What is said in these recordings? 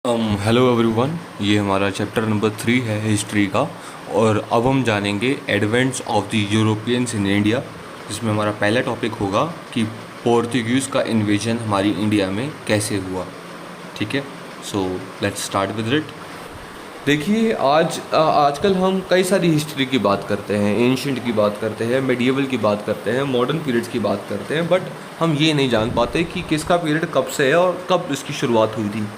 Hello everyone. ये हमारा chapter number 3 है हिस्ट्री का। और अब हम जानेंगे advents of the Europeans in India, जिसमें हमारा पहला टॉपिक होगा कि पोर्तुगीज़ का इन्वेजन हमारी इंडिया में कैसे हुआ। ठीक है, so let's start with it. देखिए, आजकल हम कई सारी हिस्ट्री की बात करते हैं, एंशिएंट की बात करते हैं, मेडिएवल की बात करते हैं, मॉडर्न पीरियड्स की बात करते हैं, बट हम ये नहीं जान पाते कि किसका पीरियड कब से है और कब इसकी शुरुआत हुई थी।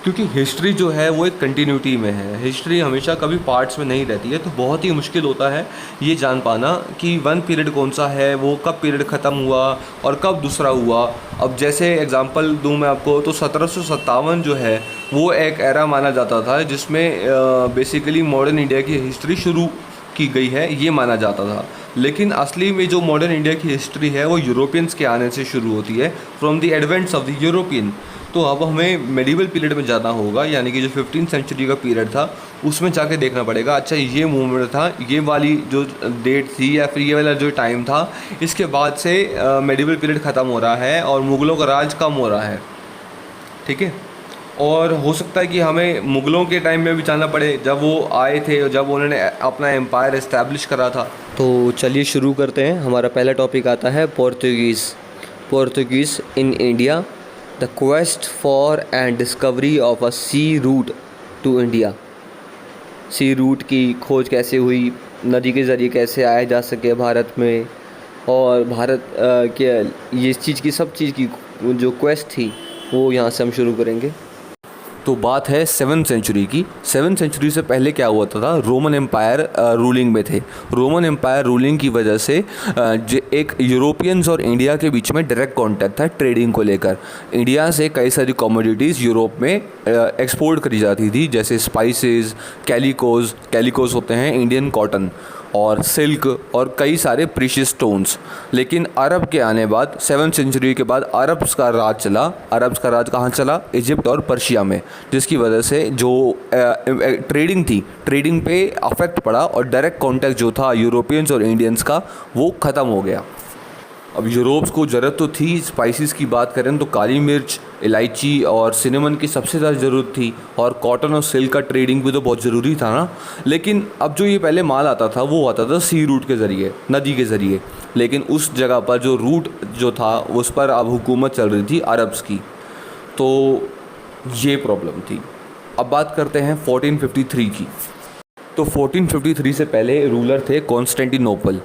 क्योंकि हिस्ट्री जो है वो एक कंटिन्यूटी में है, हिस्ट्री हमेशा कभी पार्ट्स में नहीं रहती है, तो बहुत ही मुश्किल होता है ये जान पाना कि वन पीरियड कौन सा है, वो कब पीरियड ख़त्म हुआ और कब दूसरा हुआ। अब जैसे एग्जांपल दूं मैं आपको, तो 1757 जो है वो एक एरा माना जाता था जिसमें बेसिकली मॉडर्न इंडिया की हिस्ट्री शुरू की गई है, ये माना जाता था। लेकिन असली में जो मॉडर्न इंडिया की हिस्ट्री है वो यूरोपियंस के आने से शुरू होती है, from the advents of the European. तो अब हमें मेडिवल पीरियड में जाना होगा, यानी कि जो 15th सेंचुरी का पीरियड था उसमें जाके देखना पड़ेगा। अच्छा, ये मूवमेंट था, ये वाली जो डेट थी या फिर ये वाला जो टाइम था, इसके बाद से मेडिवल पीरियड ख़त्म हो रहा है और मुग़लों का राज कम हो रहा है। ठीक है, और हो सकता है कि हमें मुग़लों के टाइम में भी जाना पड़े, जब वो आए थे, जब उन्होंने अपना एम्पायर इस्टेब्लिश करा था। तो चलिए शुरू करते हैं। हमारा पहला टॉपिक आता है Portuguese in India, the quest for and discovery of a sea route to India. Sea route की खोज कैसे हुई, नदी के ज़रिए कैसे आया जा सके भारत में, और भारत के ये चीज़ की सब चीज़ की जो क्वेस्ट थी वो यहाँ से हम शुरू करेंगे। तो बात है 7th सेंचुरी की। 7th सेंचुरी से पहले क्या हुआ था, रोमन एम्पायर रूलिंग में थे। रोमन एम्पायर रूलिंग की वजह से एक यूरोपियंस और इंडिया के बीच में डायरेक्ट कांटेक्ट था ट्रेडिंग को लेकर। इंडिया से कई सारी कमोडिटीज़ यूरोप में एक्सपोर्ट करी जाती थी, जैसे स्पाइसेस, कैलिकोज होते हैं इंडियन कॉटन, और सिल्क, और कई सारे प्रीशियस स्टोन्स। लेकिन अरब के आने बाद 7th सेंचुरी के बाद अरब्स का राज चला। अरब्स का राज कहाँ चला, इजिप्ट और पर्शिया में, जिसकी वजह से जो ट्रेडिंग थी, ट्रेडिंग पे अफेक्ट पड़ा और डायरेक्ट कांटेक्ट जो था यूरोपियंस और इंडियंस का वो ख़त्म हो गया। अब यूरोप्स को ज़रूरत तो थी, स्पाइसेस की बात करें तो काली मिर्च, इलायची और सिनेमन की सबसे ज़्यादा ज़रूरत थी, और कॉटन और सिल्क का ट्रेडिंग भी तो बहुत ज़रूरी था ना। लेकिन अब जो ये पहले माल आता था वो आता था सी रूट के ज़रिए, नदी के ज़रिए। लेकिन उस जगह पर जो रूट जो था उस पर अब हुकूमत चल रही थी अरब्स की, तो ये प्रॉब्लम थी। अब बात करते हैं 1453 की। तो 1453 से पहले रूलर थे कॉन्स्टेंटिनोपल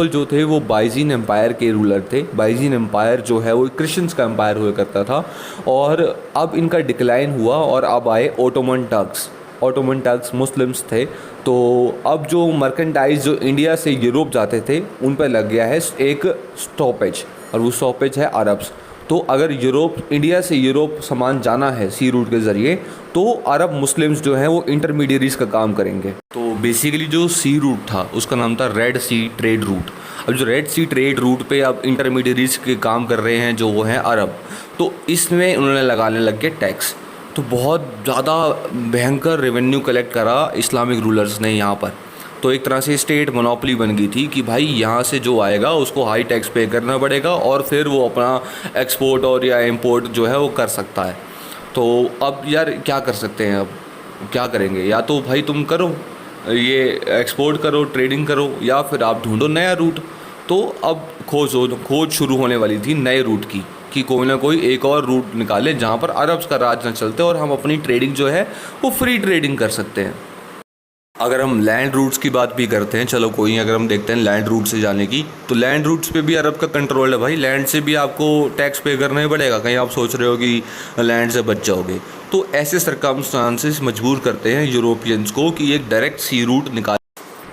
जो थे वो बाइजीन एम्पायर के रूलर थे। बाइजीन एम्पायर जो है वो क्रिश्चियंस का एम्पायर हुआ करता था, और अब इनका डिक्लाइन हुआ और अब आए ओटोमन टर्क्स मुस्लिम्स थे। तो अब जो मर्केंटाइज जो इंडिया से यूरोप जाते थे उन पर लग गया है एक स्टॉपेज, और वो स्टॉपेज है अरब्स। तो अगर इंडिया से यूरोप सामान जाना है सी रूट के ज़रिए, तो अरब मुस्लिम्स जो हैं वो इंटरमीडियरीज का काम करेंगे। तो बेसिकली जो सी रूट था उसका नाम था रेड सी ट्रेड रूट। अब जो रेड सी ट्रेड रूट पे अब इंटरमीडियरीज के काम कर रहे हैं जो वो हैं अरब, तो इसमें उन्होंने लगाने लग गए टैक्स। तो बहुत ज़्यादा भयंकर रेवेन्यू कलेक्ट करा इस्लामिक रूलर्स ने यहाँ पर। तो एक तरह से स्टेट मोनोपोली बन गई थी कि भाई यहाँ से जो आएगा उसको हाई टैक्स पे करना पड़ेगा, और फिर वो अपना एक्सपोर्ट और या इंपोर्ट जो है वो कर सकता है। तो अब यार क्या कर सकते हैं, अब क्या करेंगे, या तो भाई तुम करो ये एक्सपोर्ट करो, ट्रेडिंग करो, या फिर आप ढूंढो नया रूट। तो अब खोज शुरू होने वाली थी नए रूट की, कि कोई ना कोई एक और रूट निकाले जहाँ पर अरब्स का राज न चलते और हम अपनी ट्रेडिंग जो है वो फ्री ट्रेडिंग कर सकते हैं। अगर हम लैंड रूट्स की बात भी करते हैं, चलो कोई, अगर हम देखते हैं लैंड रूट से जाने की, तो लैंड रूट्स पे भी अरब का कंट्रोल है भाई। लैंड से भी आपको टैक्स पे करना ही पड़ेगा, कहीं आप सोच रहे हो कि लैंड से बच जाओगे। तो ऐसे सर्कमस्टांसेस मजबूर करते हैं यूरोपियंस को कि एक डायरेक्ट सी रूट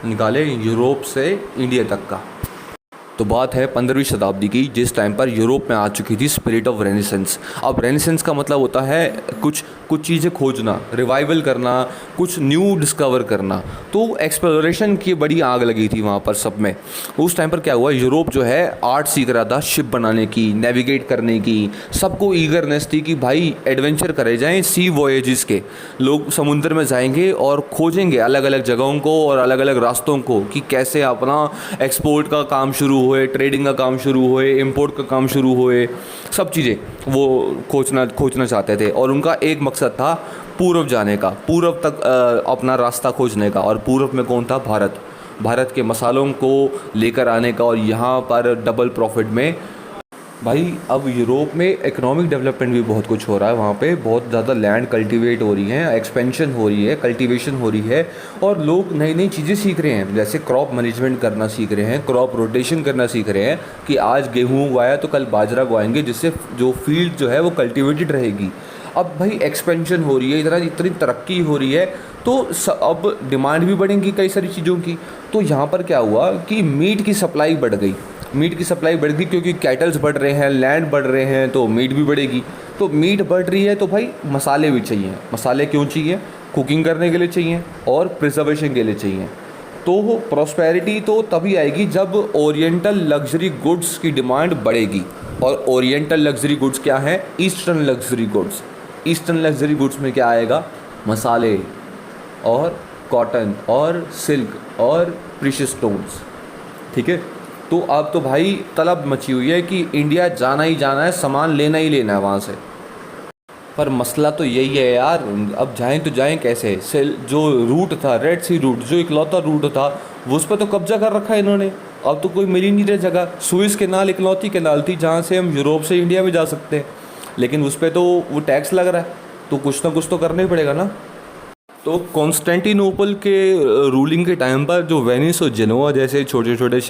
निकाले यूरोप से इंडिया तक का। तो बात है 15वीं शताब्दी की, जिस टाइम पर यूरोप में आ चुकी थी स्पिरिट ऑफ रेनेसेंस। अब रेनेसेंस का मतलब होता है कुछ चीज़ें खोजना, रिवाइवल करना, कुछ न्यू डिस्कवर करना। तो एक्सप्लोरेशन की बड़ी आग लगी थी वहाँ पर सब में। उस टाइम पर क्या हुआ, यूरोप जो है आर्ट सीख रहा था, शिप बनाने की, नेविगेट करने की। सबको ईगरनेस थी कि भाई एडवेंचर करे जाएँ, सी वॉयेजेस के लोग समुद्र में जाएंगे और खोजेंगे अलग अलग जगहों को और अलग अलग रास्तों को, कि कैसे अपना एक्सपोर्ट का काम शुरू हुए, ट्रेडिंग का काम शुरू हुए, इंपोर्ट का काम शुरू हुए, सब चीज़ें वो खोजना चाहते थे। और उनका एक मकसद था पूर्व जाने का, पूर्व तक अपना रास्ता खोजने का। और पूर्व में कौन था? भारत के मसालों को लेकर आने का, और यहाँ पर डबल प्रॉफिट में। भाई अब यूरोप में इकोनॉमिक डेवलपमेंट भी बहुत कुछ हो रहा है, वहाँ पे बहुत ज़्यादा लैंड कल्टीवेट हो रही है, एक्सपेंशन हो रही है, कल्टीवेशन हो रही है, और लोग नई नई चीज़ें सीख रहे हैं, जैसे क्रॉप मैनेजमेंट करना सीख रहे हैं, क्रॉप रोटेशन करना सीख रहे हैं कि आज गेहूँ उगाया तो कल बाजरा उगाएंगे, जिससे जो फील्ड जो है वो कल्टीवेटेड रहेगी। अब भाई एक्सपेंशन हो रही है, इतनी तरक्की हो रही है, तो अब डिमांड भी बढ़ेगी कई सारी चीज़ों की। तो यहाँ पर क्या हुआ कि मीट की सप्लाई बढ़ गई, क्योंकि कैटल्स बढ़ रहे हैं, लैंड बढ़ रहे हैं, तो मीट भी बढ़ेगी। तो मीट बढ़ रही है तो भाई मसाले भी चाहिए। मसाले क्यों चाहिए? कुकिंग करने के लिए चाहिए और प्रिजर्वेशन के लिए चाहिए। तो प्रॉस्पेरिटी तो तभी आएगी जब ओरिएंटल लग्जरी गुड्स की डिमांड बढ़ेगी। और ओरिएंटल लग्जरी गुड्स क्या है? Eastern luxury goods. Eastern luxury goods में क्या आएगा? मसाले और कॉटन और सिल्क और प्रीशियस स्टोन्स। ठीक है, तो अब तो भाई तलब मची हुई है कि इंडिया जाना ही जाना है, सामान लेना ही लेना है वहाँ से। पर मसला तो यही है यार, अब जाएं तो जाएं कैसे? जो रूट था, रेड सी रूट, जो इकलौता रूट था, वो उस पर तो कब्जा कर रखा है इन्होंने। अब तो कोई मिल ही नहीं रही जगह। सुइस कैनाल इकलौती कैनाल थी जहाँ से हम यूरोप से इंडिया में जा सकते हैं, लेकिन उस पर तो वो टैक्स लग रहा है, तो कुछ ना कुछ तो करना ही पड़ेगा ना। तो कॉन्स्टेंटिनोपल के रूलिंग के टाइम पर जो वेनिस और जेनोआ जैसे छोटे छोटे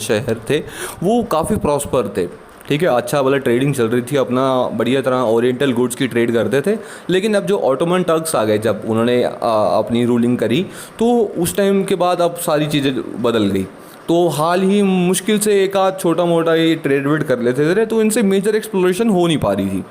शहर थे, वो काफ़ी प्रॉस्पर थे। ठीक है, अच्छा वाला ट्रेडिंग चल रही थी, अपना बढ़िया तरह ओरिएंटल गुड्स की ट्रेड करते थे। लेकिन अब जो ऑटोमन टर्क्स आ गए, जब उन्होंने अपनी रूलिंग करी, तो उस टाइम के बाद अब सारी चीज़ें बदल गई। तो हाल ही मुश्किल से एक आध छोटा मोटा ये ट्रेड वेड कर लेते थे, तो इनसे मेजर एक्सप्लोरेशन हो नहीं पा रही थी।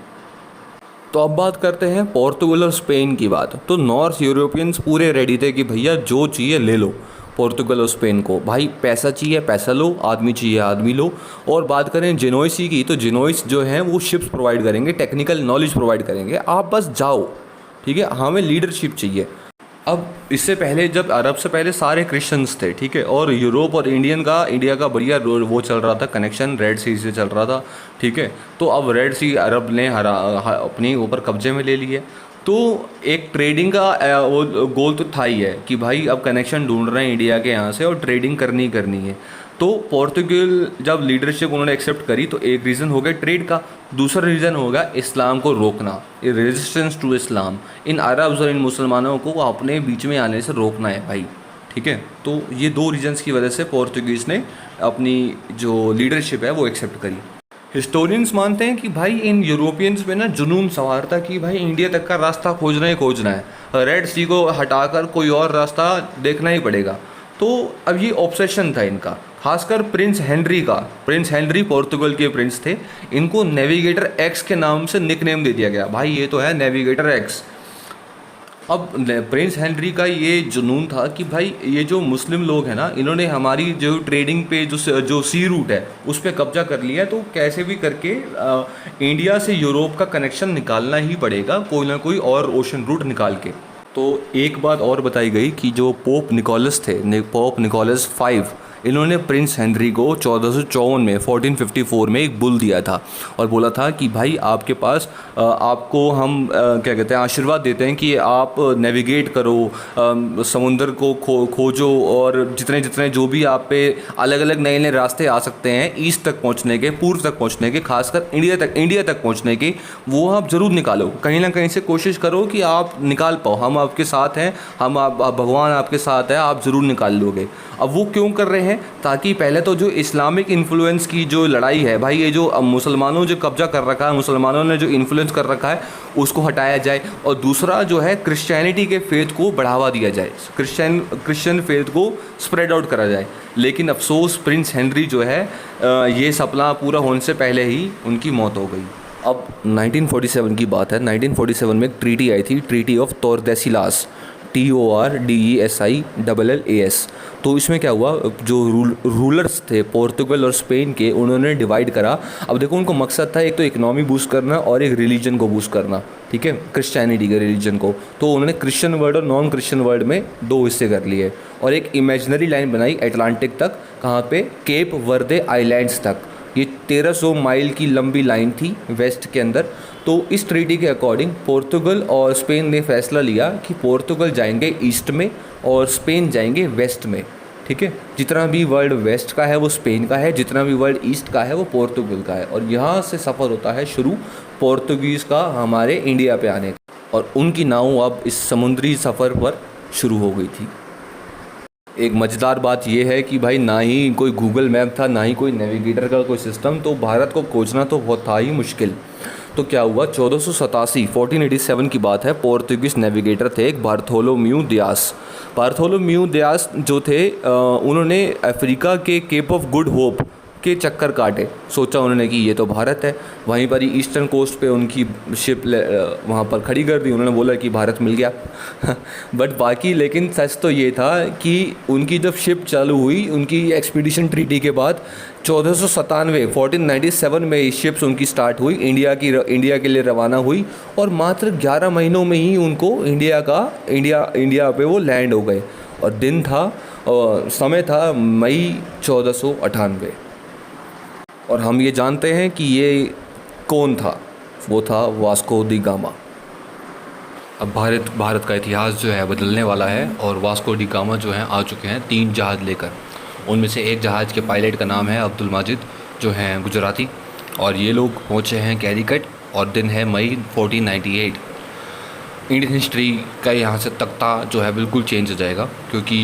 तो अब बात करते हैं पोर्तुगल और स्पेन की बात। तो नॉर्थ यूरोपियंस पूरे रेडी थे कि भैया जो चाहिए ले लो। पोर्तुगल और स्पेन को भाई पैसा चाहिए पैसा लो, आदमी चाहिए आदमी लो। और बात करें जिनोइसी की, तो जिनोइस जो हैं वो शिप्स प्रोवाइड करेंगे, टेक्निकल नॉलेज प्रोवाइड करेंगे, आप बस जाओ। ठीक है, हमें लीडरशिप चाहिए। अब इससे पहले, जब अरब से पहले सारे क्रिश्चियंस थे, ठीक है, और यूरोप और इंडिया का बढ़िया वो चल रहा था, कनेक्शन रेड सी से चल रहा था। ठीक है, तो अब रेड सी अरब ने अपने ऊपर कब्जे में ले लिए। तो एक ट्रेडिंग का वो गोल तो था ही है कि भाई अब कनेक्शन ढूंढ रहे हैं इंडिया के यहाँ से, और ट्रेडिंग करनी है। तो पोर्तुगल जब लीडरशिप उन्होंने एक्सेप्ट करी, तो एक रीज़न हो गया ट्रेड का, दूसरा रीज़न होगा इस्लाम को रोकना, रेजिस्टेंस टू इस्लाम। इन अरब्स और इन मुसलमानों को अपने बीच में आने से रोकना है भाई। ठीक है, तो ये दो रीजन्स की वजह से पोर्तुगीज़ ने अपनी जो लीडरशिप है वो एक्सेप्ट करी। हिस्टोरियंस मानते हैं कि भाई इन यूरोपियंस में ना जुनून सवार था कि भाई इंडिया तक का रास्ता खोजना है, रेड सी को हटाकर कोई और रास्ता देखना ही पड़ेगा। तो अब ये ऑब्सेशन था इनका, खासकर प्रिंस हेनरी पोर्तुगल के प्रिंस थे। इनको नेविगेटर एक्स के नाम से निकनेम दे दिया गया, भाई ये तो है नेविगेटर एक्स। अब प्रिंस हेनरी का ये जुनून था कि भाई ये जो मुस्लिम लोग हैं ना, इन्होंने हमारी जो ट्रेडिंग पे जो सी रूट है उस पर कब्जा कर लिया, तो कैसे भी करके इंडिया से यूरोप का कनेक्शन निकालना ही पड़ेगा, कोई ना कोई और ओशन रूट निकाल के। तो एक बात और बताई गई कि जो पोप निकोलस थे, पोप निकोलस 5, इन्होंने प्रिंस हेनरी को 1454 में 1454 में एक बुल दिया था और बोला था कि भाई आपके पास आपको हम क्या कहते हैं आशीर्वाद देते हैं कि आप नेविगेट करो, समुंदर को खोजो, और जितने जितने जो भी आप पे अलग अलग नए नए रास्ते आ सकते हैं ईस्ट तक पहुंचने के, पूर्व तक पहुंचने के, खासकर इंडिया तक पहुंचने के, वो आप ज़रूर निकालो। कहीं ना कहीं से कोशिश करो कि आप निकाल पाओ, हम आपके साथ हैं, भगवान आपके साथ है, आप ज़रूर निकाल लोगे। अब वो क्यों कर रहे हैं? ताकि पहले तो जो इस्लामिक इन्फ्लुएंस की जो लड़ाई है भाई, ये जो मुसलमानों जो कब्जा कर रखा है, मुसलमानों ने जो इन्फ्लुएंस कर रखा है उसको हटाया जाए, और दूसरा जो है क्रिश्चियनिटी के फेथ को बढ़ावा दिया जाए, क्रिश्चियन फेथ को स्प्रेड आउट करा जाए। लेकिन अफसोस प्रिंस हेनरी जो है ये सपना पूरा होने से पहले ही उनकी मौत हो गई। अब 1947 की बात है। 1947 में एक ट्रीटी आई थी, ट्रीटी ऑफ टोरदेसिलास। TORDESILLAS। तो इसमें क्या हुआ, जो रूलर्स थे पोर्तुगल और स्पेन के, उन्होंने डिवाइड करा। अब देखो उनको मकसद था एक तो इकोनॉमी बूस्ट करना और एक रिलीजन को बूस्ट करना, ठीक है, क्रिश्चियनिटी के रिलीजन को। तो उन्होंने क्रिश्चियन वर्ल्ड और नॉन क्रिश्चियन वर्ल्ड में दो हिस्से कर लिए और एक इमेजिनरी लाइन बनाई अटलांटिक तक, कहाँ पे, केप वर्दे आइलैंड्स तक। ये 1300 माइल की लंबी लाइन थी वेस्ट के अंदर। तो इस ट्रीटी के अकॉर्डिंग पोर्तुगल और स्पेन ने फैसला लिया कि पोर्तुगल जाएंगे ईस्ट में और स्पेन जाएंगे वेस्ट में, ठीक है। जितना भी वर्ल्ड वेस्ट का है वो स्पेन का है, जितना भी वर्ल्ड ईस्ट का है वो पोर्तुगल का है। और यहाँ से सफ़र होता है शुरू पोर्तुगीज़ का हमारे इंडिया पे आने का, और उनकी नाव अब इस समुद्री सफ़र पर शुरू हो गई थी। एक मज़ेदार बात यह है कि भाई ना ही कोई गूगल मैप था, ना ही कोई नेविगेटर का कोई सिस्टम, तो भारत को खोजना तो बहुत था ही मुश्किल। तो क्या हुआ, 1487 की बात है, पोर्तुगीज़ नेविगेटर थे एक बार्थोलोम्यू दियास। बार्थोलोम्यू दियास जो थे उन्होंने अफ्रीका के केप ऑफ गुड होप के चक्कर काटे। सोचा उन्होंने कि ये तो भारत है, वहीं पर ही ईस्टर्न कोस्ट पे उनकी शिप वहाँ पर खड़ी कर दी। उन्होंने बोला कि भारत मिल गया बट बाकी, लेकिन सच तो ये था कि उनकी जब शिप चालू हुई उनकी एक्सपीडिशन ट्रीटी के बाद 1497 में ये शिप्स उनकी स्टार्ट हुई, इंडिया के लिए रवाना हुई, और मात्र 11 महीनों में ही उनको इंडिया पे वो लैंड हो गए। और दिन था, समय था मई 1498। और हम ये जानते हैं कि ये कौन था, वो था वास्को डी गामा। अब भारत का इतिहास जो है बदलने वाला है, और वास्को डी गामा जो है आ चुके हैं 3 जहाज़ लेकर। उनमें से एक जहाज़ के पायलट का नाम है अब्दुल माजिद, जो हैं गुजराती, और ये लोग पहुँचे हैं कैलिकट, और दिन है मई 1498। इंडियन हिस्ट्री का यहाँ से तख्ता जो है बिल्कुल चेंज हो जाएगा, क्योंकि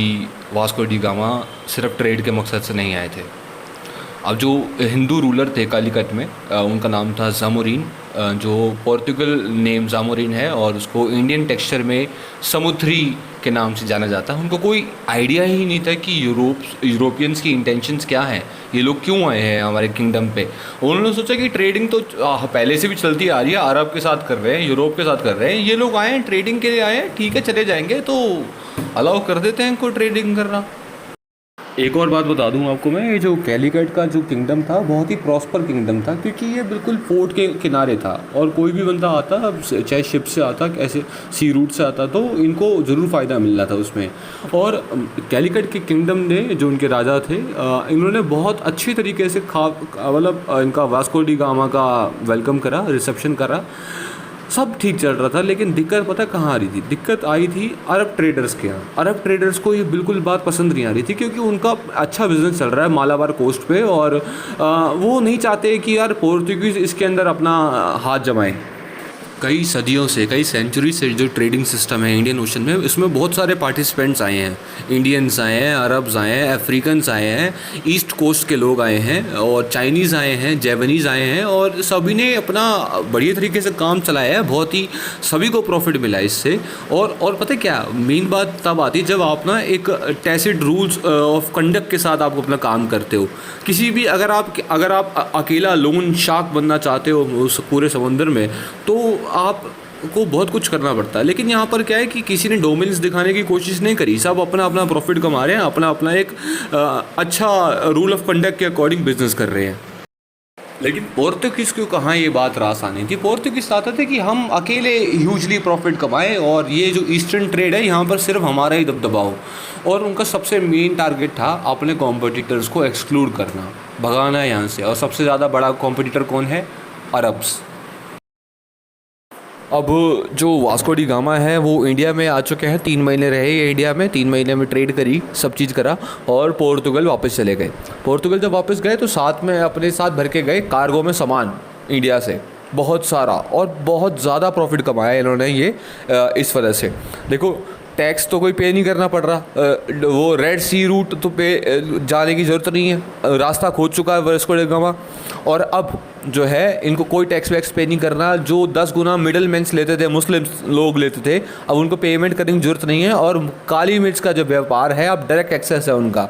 वास्को डी गामा सिर्फ ट्रेड के मकसद से नहीं आए थे। अब जो हिंदू रूलर थे कालीकट में, उनका नाम था जामोरिन, जो पोर्तुगल नेम जामोरिन है, और उसको इंडियन टेक्सचर में समुद्री के नाम से जाना जाता है। उनको कोई आइडिया ही नहीं था कि यूरोपियंस की इंटेंशंस क्या हैं, ये लोग क्यों आए हैं हमारे किंगडम पे। उन्होंने सोचा कि ट्रेडिंग तो पहले से भी चलती आ रही है, अरब के साथ कर रहे हैं, यूरोप के साथ कर रहे हैं, ये लोग आए हैं ट्रेडिंग के लिए आए हैं, ठीक है चले जाएंगे, तो अलाउ कर देते हैं इनको ट्रेडिंग करना। एक और बात बता दूं आपको मैं, ये जो कैलिकट का जो किंगडम था बहुत ही प्रॉस्पर किंगडम था, क्योंकि ये बिल्कुल पोर्ट के किनारे था, और कोई भी बंदा आता, चाहे शिप से आता, ऐसे सी रूट से आता, तो इनको ज़रूर फ़ायदा मिल रहा था उसमें। और कैलिकट के किंगडम ने, जो उनके राजा थे, इन्होंने बहुत अच्छी तरीके से मतलब इनका वास्को डी गामा का वेलकम करा, रिसेप्शन करा, सब ठीक चल रहा था। लेकिन दिक्कत पता कहाँ आ रही थी? दिक्कत आई थी अरब ट्रेडर्स के यहाँ। अरब ट्रेडर्स को ये बिल्कुल बात पसंद नहीं आ रही थी, क्योंकि उनका अच्छा बिजनेस चल रहा है मालाबार कोस्ट पे, और वो नहीं चाहते कि यार पोर्तुगीज़ इसके अंदर अपना हाथ जमाएं। कई सदियों से, कई सेंचुरी से जो ट्रेडिंग सिस्टम है इंडियन ओशन में, इसमें बहुत सारे पार्टिसिपेंट्स आए हैं। इंडियंस आए हैं, अरब्स आए हैं, अफ्रीकन्स आए हैं, ईस्ट कोस्ट के लोग आए हैं, और चाइनीज़ आए हैं, जैपनीज़ आए हैं, और सभी ने अपना बढ़िया तरीके से काम चलाया है। बहुत ही सभी को प्रॉफिट मिला इससे। और पता है क्या मेन बात तब आती है जब आप ना एक टैसिट रूल्स ऑफ कंडक्ट के साथ आप अपना काम करते हो। किसी भी अगर आप अकेला लोन शार्क बनना चाहते हो उस पूरे समुद्र में, तो आपको बहुत कुछ करना पड़ता है। लेकिन यहाँ पर क्या है कि किसी ने डोमिनेंस दिखाने की कोशिश नहीं करी, सब अपना अपना प्रॉफिट कमा रहे हैं, अपना अपना एक अच्छा रूल ऑफ कंडक्ट के अकॉर्डिंग बिजनेस कर रहे हैं। लेकिन पोर्तुगीज़ को कहाँ ये बात रास आनी थी? पोर्तुगीज़ चाहते थे कि हम अकेले ह्यूजली प्रॉफिट कमाएं, और ये जो ईस्टर्न ट्रेड है यहाँ पर सिर्फ हमारा ही दबदबा हो। और उनका सबसे मेन टारगेट था अपने कॉम्पिटिटर्स को एक्सक्लूड करना, भगाना है यहाँ से। और सबसे ज़्यादा बड़ा कॉम्पिटिटर कौन है? अरब्स। अब जो वास्को डी गामा है वो इंडिया में आ चुके हैं, 3 महीने रहे ये इंडिया में, 3 महीने में ट्रेड करी, सब चीज़ करा, और पोर्तुगल वापस चले गए। पोर्तुगल जब वापस गए तो साथ में अपने साथ भर के गए कार्गो में सामान इंडिया से, बहुत सारा, और बहुत ज़्यादा प्रॉफिट कमाया इन्होंने ये इस वजह से। देखो टैक्स तो कोई पे नहीं करना पड़ रहा, वो रेड सी रूट तो पे जाने की ज़रूरत नहीं है, रास्ता खोद चुका है वास्को डी गामा। और अब जो है इनको कोई टैक्स वैक्स पे नहीं करना। जो 10 गुना मिडल मैंस लेते थे, मुस्लिम लोग लेते थे, अब उनको पेमेंट करने की ज़रूरत नहीं है। और काली मिर्च का जो व्यापार है अब डायरेक्ट एक्सेस है उनका,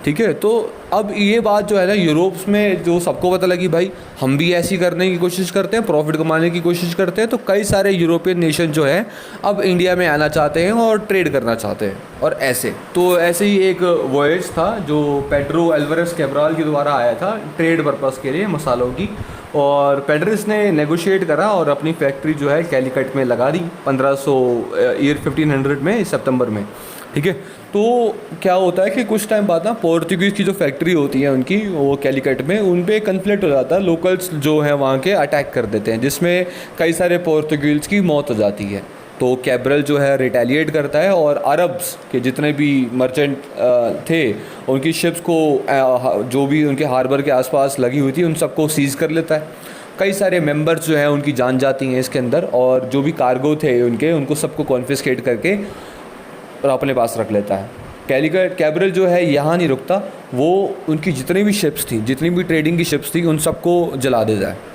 ठीक है। तो अब ये बात जो है ना यूरोप में जो सबको पता लगी, भाई हम भी ऐसी करने की कोशिश करते हैं, प्रॉफिट कमाने की कोशिश करते हैं, तो कई सारे यूरोपियन नेशन जो है अब इंडिया में आना चाहते हैं और ट्रेड करना चाहते हैं। और ऐसे ही एक वॉयज था जो पेड्रो अल्वारेस कैब्राल के द्वारा आया था ट्रेड पर्पस के लिए मसालों की, और पेड्रिस ने नेगोशिएट करा और अपनी फैक्ट्री जो है कैलिकट में लगा दी 1500 में सितंबर में, ठीक है। तो क्या होता है कि कुछ टाइम बाद ना पोर्तुगीज़ की जो फैक्ट्री होती है उनकी, वो कैलिकट में, उन पे कन्फ्लिक्ट हो जाता है, लोकल्स जो हैं वहाँ के अटैक कर देते हैं, जिसमें कई सारे पोर्तुगीज़ की मौत हो जाती है। तो कैब्रल जो है रिटेलिएट करता है और अरब्स के जितने भी मर्चेंट थे उनकी शिप्स को जो भी उनके हार्बर के आसपास लगी हुई थी उन सबको सीज़ कर लेता है। कई सारे मेंबर्स जो हैं उनकी जान जाती हैं इसके अंदर, और जो भी कार्गो थे उनको सबको कॉन्फिस्केट करके और अपने पास रख लेता है। कैब्रल जो है यहाँ नहीं रुकता, वो उनकी जितनी भी शिप्स थी, जितनी भी ट्रेडिंग की शिप्स थी, उन सबको जला देता है।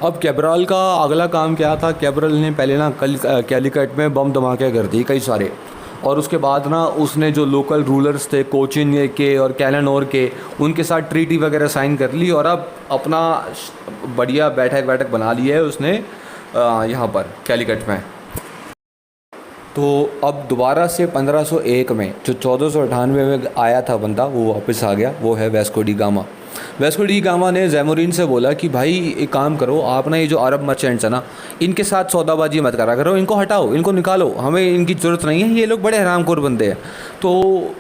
अब कैब्रल का अगला काम क्या था? कैब्रल ने पहले ना कैलिकट में बम धमाके कर दिए कई सारे, और उसके बाद ना उसने जो लोकल रूलर्स थे कोचिन के और कैलेनोर के, उनके साथ ट्रीटी वगैरह साइन कर ली, और अब अपना बढ़िया बैठक बना ली है उसने यहाँ पर कैलिकट में। तो अब दोबारा से 1501 में जो 1498 में आया था बंदा, वो वापस आ गया, वो है Wesco D gamma. Wesco D gamma ने ज़ैमोरिन से बोला कि भाई एक काम करो, आप ना ये जो अरब मर्चेंट्स हैं ना, इनके साथ सौदाबाजी मत करा करो, इनको हटाओ, इनको निकालो, हमें इनकी ज़रूरत नहीं है, ये लोग बड़े हरामखोर बंदे हैं। तो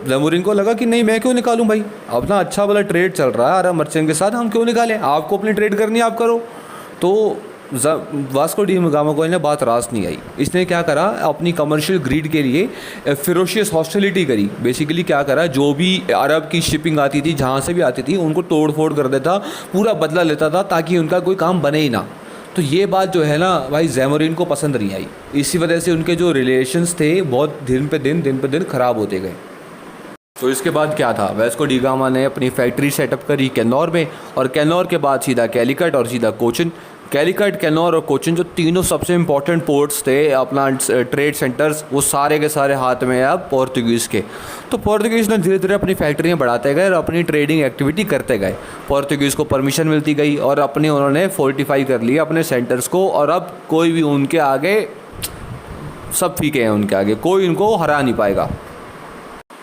ज़ैमोरिन को लगा कि नहीं, मैं क्यों निकालूं भाई, अपना अच्छा वाला ट्रेड चल रहा है अरब मर्चेंट के साथ, हम क्यों निकालें, आपको अपनी ट्रेड करनी है आप करो। तो वास्को डी गामा को इन्हें बात रास नहीं आई। इसने क्या करा, अपनी कमर्शियल ग्रीड के लिए फिरोशियस हॉस्टिलिटी करी। बेसिकली क्या करा, जो भी अरब की शिपिंग आती थी, जहाँ से भी आती थी, उनको तोड़ फोड़ कर देता, पूरा बदला लेता था, ताकि उनका कोई काम बने ही ना। तो ये बात जो है ना भाई ज़ैमोरिन को पसंद नहीं आई। इसी वजह से उनके जो रिलेशंस थे बहुत दिन पे दिन ख़राब होते गए। तो इसके बाद क्या था, वेस्को डी गामा ने अपनी फैक्ट्री सेटअप करी कैनौर में, और कैनौर के बाद सीधा कैलिकट और सीधा कोचिन। कैलिकट, कैनौर और कोचिन जो तीनों सबसे इम्पोर्टेंट पोर्ट्स थे, अपना ट्रेड सेंटर्स, वो सारे के सारे हाथ में अब पोर्तुगीज़ के। तो पोर्तुगीज़ ने धीरे धीरे अपनी फैक्ट्रियाँ बढ़ाते गए और अपनी ट्रेडिंग एक्टिविटी करते गए। पोर्तुगीज़ को परमिशन मिलती गई और उन्होंने फोर्टिफाई कर लिया अपने सेंटर्स को, और अब कोई भी उनके आगे, सब फीके हैं उनके आगे, कोई उनको हरा नहीं पाएगा।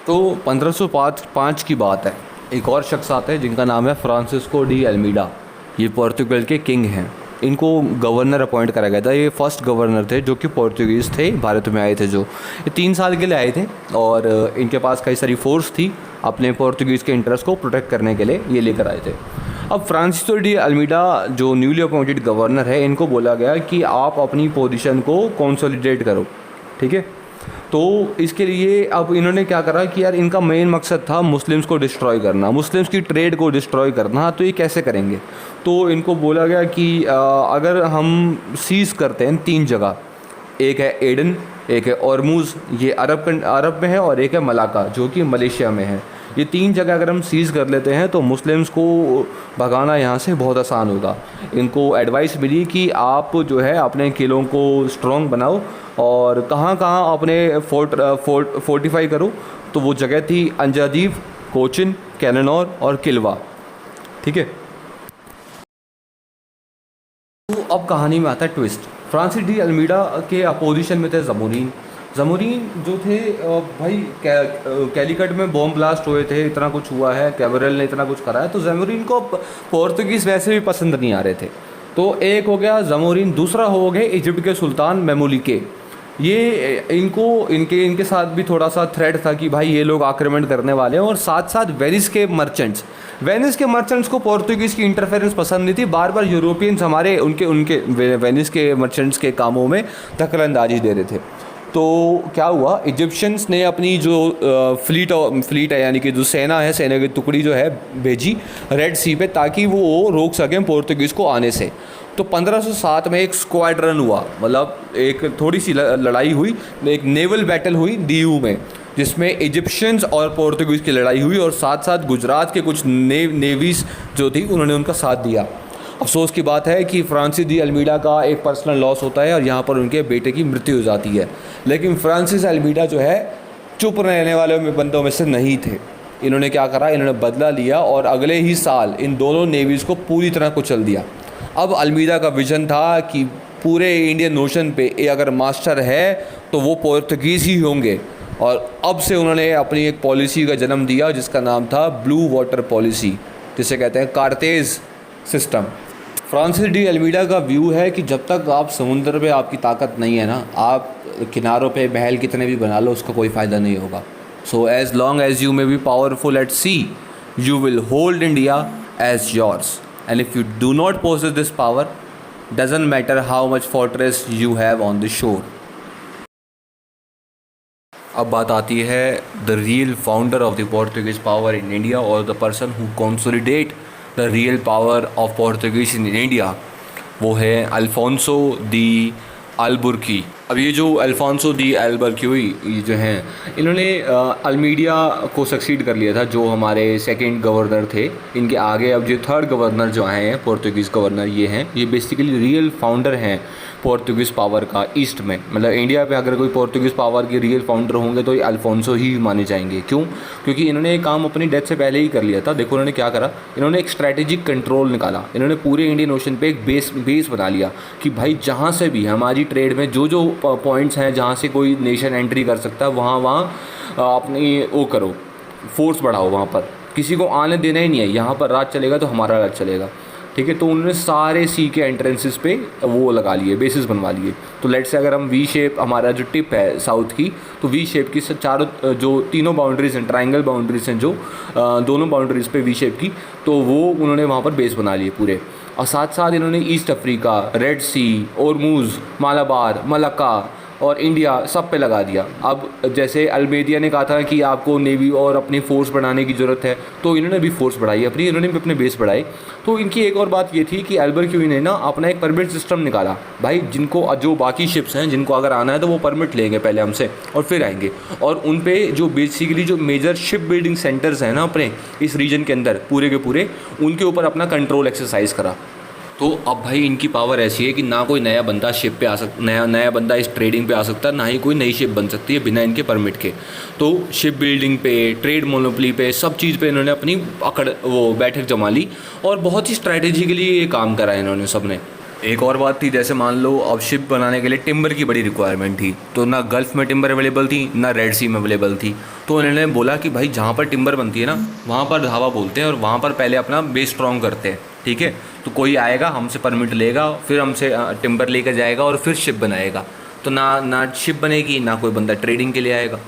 तो 1505 की बात है, एक और शख्स आते हैं जिनका नाम है फ्रांसिस्को डी अल्मीडा। ये पोर्तुगल के किंग हैं। इनको गवर्नर अपॉइंट करा गया था। ये फर्स्ट गवर्नर थे जो कि पोर्तुगीज़ थे, भारत में आए थे, जो ये 3 साल के लिए आए थे, और इनके पास कई सारी फोर्स थी अपने पोर्तुगीज़ के इंटरेस्ट को प्रोटेक्ट करने के लिए, ये लेकर आए थे। अब फ्रांसिस्को डी अल्मीडा जो न्यूली अपॉइंटेड गवर्नर है, इनको बोला गया कि आप अपनी पोजीशन को कंसोलिडेट करो, ठीक है। तो इसके लिए अब इन्होंने क्या करा कि यार इनका मेन मकसद था मुस्लिम्स को डिस्ट्रॉय करना, मुस्लिम्स की ट्रेड को डिस्ट्रॉय करना। तो ये कैसे करेंगे? तो इनको बोला गया कि अगर हम सीज़ करते हैं 3 जगह, एक है एडन, एक है ऑर्मुज़, ये अरब में है, और एक है मलाका जो कि मलेशिया में है। ये 3 जगह अगर हम सीज़ कर लेते हैं तो मुस्लिम्स को भगाना यहाँ से बहुत आसान होगा। इनको एडवाइस मिली कि आप जो है अपने किलों को स्ट्रॉन्ग बनाओ और कहाँ कहाँ अपने फोर्टिफाई करो। तो वो जगह थी अंजादीव, कोचिन, कैलेनोर और किलवा, ठीक है। तो अब कहानी में आता है ट्विस्ट। फ्रांसिस डी अल्मीडा के अपोजिशन में थे ज़ैमोरिन जो थे, भाई कैलिकट में बॉम्ब ब्लास्ट हुए थे, इतना कुछ हुआ है, कैब्रल ने इतना कुछ करा है, तो ज़ैमोरिन को पोर्तुगीज़ वैसे भी पसंद नहीं आ रहे थे। तो एक हो गया ज़ैमोरिन, दूसरा हो गए इजिप्ट के सुल्तान मेमुलिके। ये इनके साथ भी थोड़ा सा थ्रेट था कि भाई ये लोग आक्रमण करने वाले हैं, और साथ साथ वेनिस के मर्चेंट्स को पोर्तुगीज़ की इंटरफेरेंस पसंद नहीं थी। बार बार यूरोपियंस हमारे उनके वेनिस के मर्चेंट्स के कामों में दखलंदाजी दे रहे थे। तो क्या हुआ, इजिप्शियंस ने अपनी जो फ्लीट है, यानी कि जो सेना की टुकड़ी जो है भेजी रेड सी पे, ताकि वो रोक सकें पोर्तुगीज़ को आने से। तो 1507 में एक स्क्वाड्रन हुआ, मतलब एक थोड़ी सी लड़ाई हुई, एक नेवल बैटल हुई दीऊ में, जिसमें इजिप्शियंस और पोर्तुगीज़ की लड़ाई हुई, और साथ साथ गुजरात के कुछ नेवीज़ जो थी उन्होंने उनका साथ दिया। अफसोस की बात है कि फ्रांसिस डी अल्मीडा का एक पर्सनल लॉस होता है और यहाँ पर उनके बेटे की मृत्यु हो जाती है। लेकिन फ्रांसिस अल्मीडा जो है चुप रहने वाले बंदों में से नहीं थे। इन्होंने क्या करा, इन्होंने बदला लिया और अगले ही साल इन दोनों नेवीज़ को पूरी तरह कुचल दिया। अब अलमीडा का विज़न था कि पूरे इंडियन ओशन पे अगर मास्टर है तो वो पोर्तुगीज़ ही होंगे, और अब से उन्होंने अपनी एक पॉलिसी का जन्म दिया जिसका नाम था ब्लू वाटर पॉलिसी, जिसे कहते हैं कार्तेज सिस्टम। फ्रांसिस डी अलमीडा का व्यू है कि जब तक आप समुद्र पे आपकी ताकत नहीं है ना, आप किनारों पे महल कितने भी बना लो, उसका कोई फ़ायदा नहीं होगा। So as long as you may be powerful at sea, you will hold India as yours, and if you do not possess this power, doesn't matter how much fortress you have on the shore. अब बात आती है the real founder of the Portuguese power in India, और the person who consolidate the real power of Portuguese in India, वो है Alfonso दी अल्बुर्की। अब ये जो अल्फोंसो दी अल्बुर्की जो हैं, इन्होंने अल्मीडिया को सक्सीड कर लिया था, जो हमारे सेकंड गवर्नर थे। इनके आगे अब जो थर्ड गवर्नर जो आए हैं, पोर्तुगीज़ गवर्नर ये हैं, ये बेसिकली रियल फाउंडर हैं पोर्तुगीज़ पावर का ईस्ट में। मतलब इंडिया पे अगर कोई पोर्तुगीज़ पावर के रियल फाउंडर होंगे तो ये अल्फोंसो ही माने जाएंगे। क्यों? क्योंकि इन्होंने ये काम अपनी डेथ से पहले ही कर लिया था। देखो इन्होंने क्या करा, इन्होंने एक स्ट्रैटेजिक कंट्रोल निकाला। इन्होंने पूरे इंडियन ओशन पे एक बेस बना लिया कि भाई जहाँ से भी हमारी ट्रेड में जो पॉइंट्स हैं जहाँ से कोई नेशन एंट्री कर सकता है, वहाँ अपनी वो करो, फोर्स बढ़ाओ, वहाँ पर किसी को आने देना ही नहीं है। यहाँ पर राज चलेगा तो हमारा राज चलेगा, ठीक है। तो उन्होंने सारे सी के एंट्रेंसेस पे वो लगा लिए, बेसिस बनवा लिए। तो लेट्स से अगर हम वी शेप, हमारा जो टिप है साउथ की, तो वी शेप की चारों जो तीनों बाउंड्रीज हैं, ट्रायंगल बाउंड्रीज हैं, जो दोनों बाउंड्रीज पे वी शेप की, तो वो उन्होंने वहाँ पर बेस बना लिए पूरे। और साथ साथ इन्होंने ईस्ट अफ्रीका, रेड सी, ओरमुज़, मालाबार, मलक्का और इंडिया सब पे लगा दिया। अब जैसे अल्मेडिया ने कहा था कि आपको नेवी और अपनी फ़ोर्स बढ़ाने की ज़रूरत है, तो इन्होंने भी फ़ोर्स बढ़ाई अपनी, इन्होंने भी अपने बेस बढ़ाए। तो इनकी एक और बात ये थी कि अल्बुर्की ने ना अपना एक परमिट सिस्टम निकाला। भाई जिनको, जो बाकी शिप्स हैं जिनको अगर आना है तो वो परमिट लेंगे पहले हमसे और फिर आएंगे, और उन पे जो बेसिकली जो मेजर शिप बिल्डिंग सेंटर्स हैं ना अपने इस रीजन के अंदर पूरे के पूरे, उनके ऊपर अपना कंट्रोल एक्सरसाइज करा। तो अब भाई इनकी पावर ऐसी है कि ना कोई नया बंदा शिप पे आ सकता, नया बंदा इस ट्रेडिंग पे आ सकता है, ना ही कोई नई शिप बन सकती है बिना इनके परमिट के। तो शिप बिल्डिंग पे, ट्रेड मोनोपोली पे, सब चीज़ पे इन्होंने अपनी बैठक जमा ली, और बहुत ही स्ट्रैटेजिकली ये काम करा इन्होंने सब ने। एक और बात थी, जैसे मान लो अब शिप बनाने के लिए टिम्बर की बड़ी रिक्वायरमेंट थी, तो ना गल्फ़ में टिम्बर अवेलेबल थी, ना रेड सी में अवेलेबल थी। तो उन्होंने बोला कि भाई जहाँ पर टिम्बर बनती है ना, वहाँ पर धावा बोलते हैं, और वहाँ पर पहले अपना बेस स्ट्रॉन्ग करते हैं, ठीक है। तो कोई आएगा, हमसे परमिट लेगा, फिर हमसे टिम्बर लेकर जाएगा और फिर शिप बनाएगा। तो ना शिप बनेगी, ना कोई बंदा ट्रेडिंग के लिए आएगा।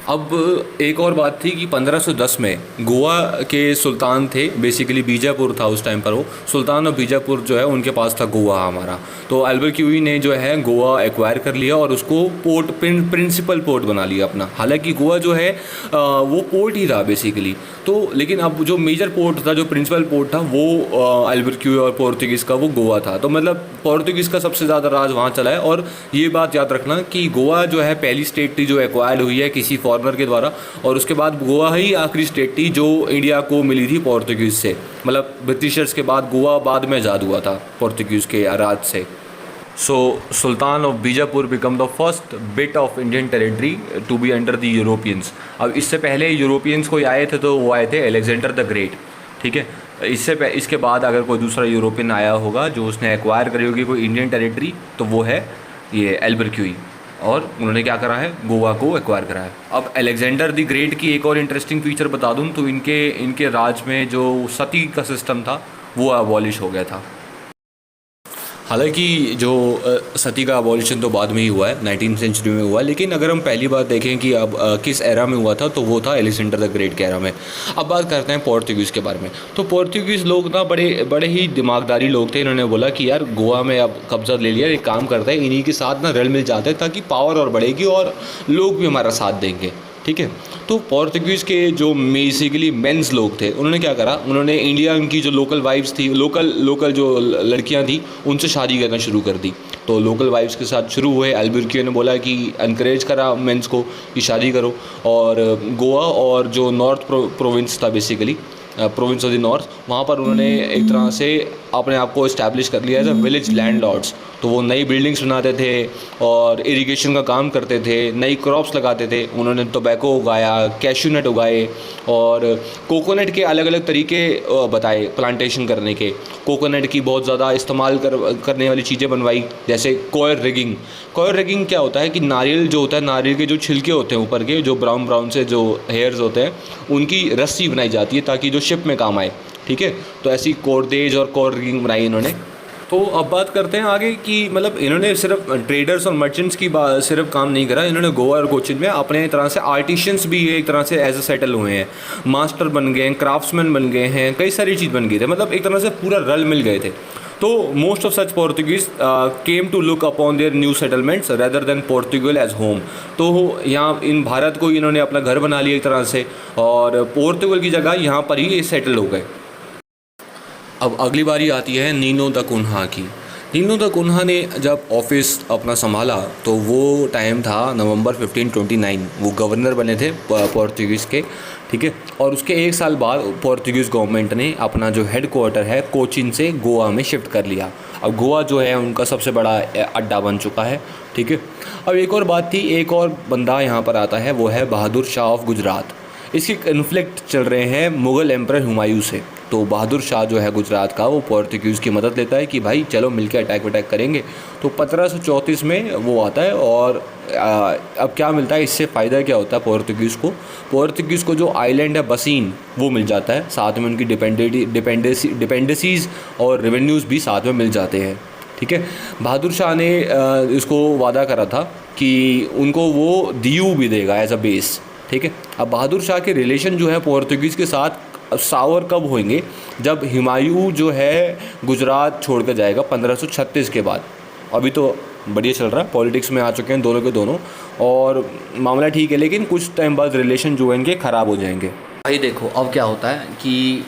अब एक और बात थी कि 1510 में गोवा के सुल्तान थे, बेसिकली बीजापुर था उस टाइम पर, वो सुल्तान और बीजापुर जो है उनके पास था गोवा हमारा। तो अल्बुर्की ने जो है गोवा एक्वायर कर लिया और उसको पोर्ट, प्रिंसिपल पोर्ट बना लिया अपना। हालांकि गोवा जो है वो पोर्ट ही था बेसिकली, तो लेकिन अब जो मेजर पोर्ट था, जो प्रिंसिपल पोर्ट था, वो अल्बुर्की और पोर्तुगीज़ का वो गोवा था। तो मतलब पोर्तुगीज़ का सबसे ज़्यादा राज वहाँ चला है। और ये बात याद रखना कि गोवा जो है पहली स्टेट थी जो एक्वायर्ड हुई है किसी फॉरेनर के द्वारा, और उसके बाद गोवा ही आखिरी स्टेट थी जो इंडिया को मिली थी पोर्तुगीज़ से। मतलब ब्रिटिशर्स के बाद गोवा बाद में आज़ाद हुआ था पोर्तुगीज़ के राज से। So sultan of Bijapur became the first bit of Indian territory to be under the Europeans. अब इससे पहले यूरोपियंस कोई आए थे तो वो आए थे अलेक्जेंडर द ग्रेट, ठीक है। इसके बाद अगर कोई दूसरा यूरोपियन आया होगा जो उसने एक्वायर करी होगी कोई इंडियन टेरिटरी, तो वो है ये अल्बुर्की, और उन्होंने क्या करा है, गोवा को एक्वायर करा है। अब अलेक्जेंडर द ग्रेट की एक और इंटरेस्टिंग फीचर बता दूं तो इनके राज में जो सती का सिस्टम था वो अबॉलिश हो गया था। हालांकि जो सती का अबॉलिशन तो बाद में ही हुआ है, 19वीं सेंचुरी में हुआ है, लेकिन अगर हम पहली बात देखें कि अब किस एरा में हुआ था तो वो था अलेक्जेंडर द ग्रेट के एरा में। अब बात करते हैं पोर्तुगीज़ के बारे में। तो पोर्तुगीज़ लोग ना बड़े ही दिमागदारी लोग थे। इन्होंने बोला कि यार गोवा में अब कब्जा ले लिया, एक काम करता है इन्हीं के साथ ना रल मिल जाते हैं ताकि पावर और बढ़ेगी और लोग भी हमारा साथ देंगे, ठीक है। तो पोर्तुगीज़ के जो बेसिकली मेंस लोग थे उन्होंने क्या करा, उन्होंने इंडिया की जो लोकल वाइफ्स थी, लोकल जो लड़कियां थी उनसे शादी करना शुरू कर दी। तो लोकल वाइफ्स के साथ शुरू हुए। अल्बुर्की ने बोला कि इनकरेज करा मेंस को कि शादी करो, और गोवा और जो नॉर्थ प्रोविंस था basically province of the north, वहाँ पर उन्होंने एक तरह से अपने आप को इस्टेब्लिश कर लिया एज अ विलेज लैंडलॉर्ड्स। तो वो नई बिल्डिंग्स बनाते थे और इरिगेशन का काम करते थे, नई क्रॉप्स लगाते थे। उन्होंने टोबैको उगाया, कैश्यू नट उगाए और कोकोनट के अलग अलग तरीके बताए प्लांटेशन करने के। कोकोनट की बहुत ज़्यादा इस्तेमाल करने वाली चीज़ें बनवाई, जैसे कॉयर रिगिंग। कॉयर रिगिंग क्या होता है कि नारियल जो होता है, नारियल के जो छिलके होते हैं ऊपर के, जो ब्राउन ब्राउन से जो हेयर्स होते हैं, उनकी रस्सी बनाई जाती है ताकि जो शिप में काम आए। ठीक है, तो ऐसी कॉर्डेज और कॉयर रिगिंग बनाई इन्होंने। तो अब बात करते हैं आगे कि मतलब इन्होंने सिर्फ ट्रेडर्स और मर्चेंट्स की सिर्फ काम नहीं करा, इन्होंने गोवा और कोचिन में अपने तरह से आर्टिशियंस भी एक तरह से एज ए सेटल हुए हैं, मास्टर बन गए हैं, क्राफ्ट्समैन बन गए हैं, कई सारी चीज़ बन गई थे, मतलब एक तरह से पूरा रल मिल गए थे। तो most of such Portuguese came to look upon their new settlements rather than Portugal as home. तो यहाँ इन भारत को इन्होंने अपना घर बना लिया एक तरह से, और पोर्तुगल की जगह यहाँ पर ही सेटल हो गए। अब अगली बारी आती है नीनो द कुन्हा की। नीनो द कुन्हा ने जब ऑफिस अपना संभाला तो वो टाइम था नवंबर 1529। वो गवर्नर बने थे पोर्तुगीज़ के, ठीक है। और उसके एक साल बाद पोर्तुगीज़ गवर्नमेंट ने अपना जो हेड क्वार्टर है कोचिन से गोवा में शिफ्ट कर लिया। अब गोवा जो है उनका सबसे बड़ा अड्डा बन चुका है, ठीक है। अब एक और बात थी, एक और बंदा यहाँ पर आता है, वो है बहादुर शाह ऑफ गुजरात। इसके कन्फ्लिक्ट चल रहे हैं मुग़ल एम्परर हुमायूं से। तो बहादुर शाह जो है गुजरात का, वो पोर्तुगीज़ की मदद लेता है कि भाई चलो मिलकर अटैक वटैक करेंगे। तो 1534 में वो आता है और अब क्या मिलता है इससे, फ़ायदा क्या होता है पोर्तुगीज़ को जो आइलैंड है बसीन वो मिल जाता है, साथ में उनकी डिपेंडेंसीज़ और रेवेन्यूज़ भी साथ में मिल जाते हैं, ठीक है। बहादुर शाह ने इसको वादा करा था कि उनको वो दीयू भी देगा एज अ बेस, ठीक है। अब बहादुर शाह के रिलेशन जो है पोर्तुगीज़ के साथ सावर कब होंगे, जब हुमायूं जो है गुजरात छोड़ कर जाएगा 1536 के बाद। अभी तो बढ़िया चल रहा है, पॉलिटिक्स में आ चुके हैं दोनों के दोनों और मामला ठीक है, लेकिन कुछ टाइम बाद रिलेशन जो है इनके ख़राब हो जाएंगे। भाई देखो अब क्या होता है कि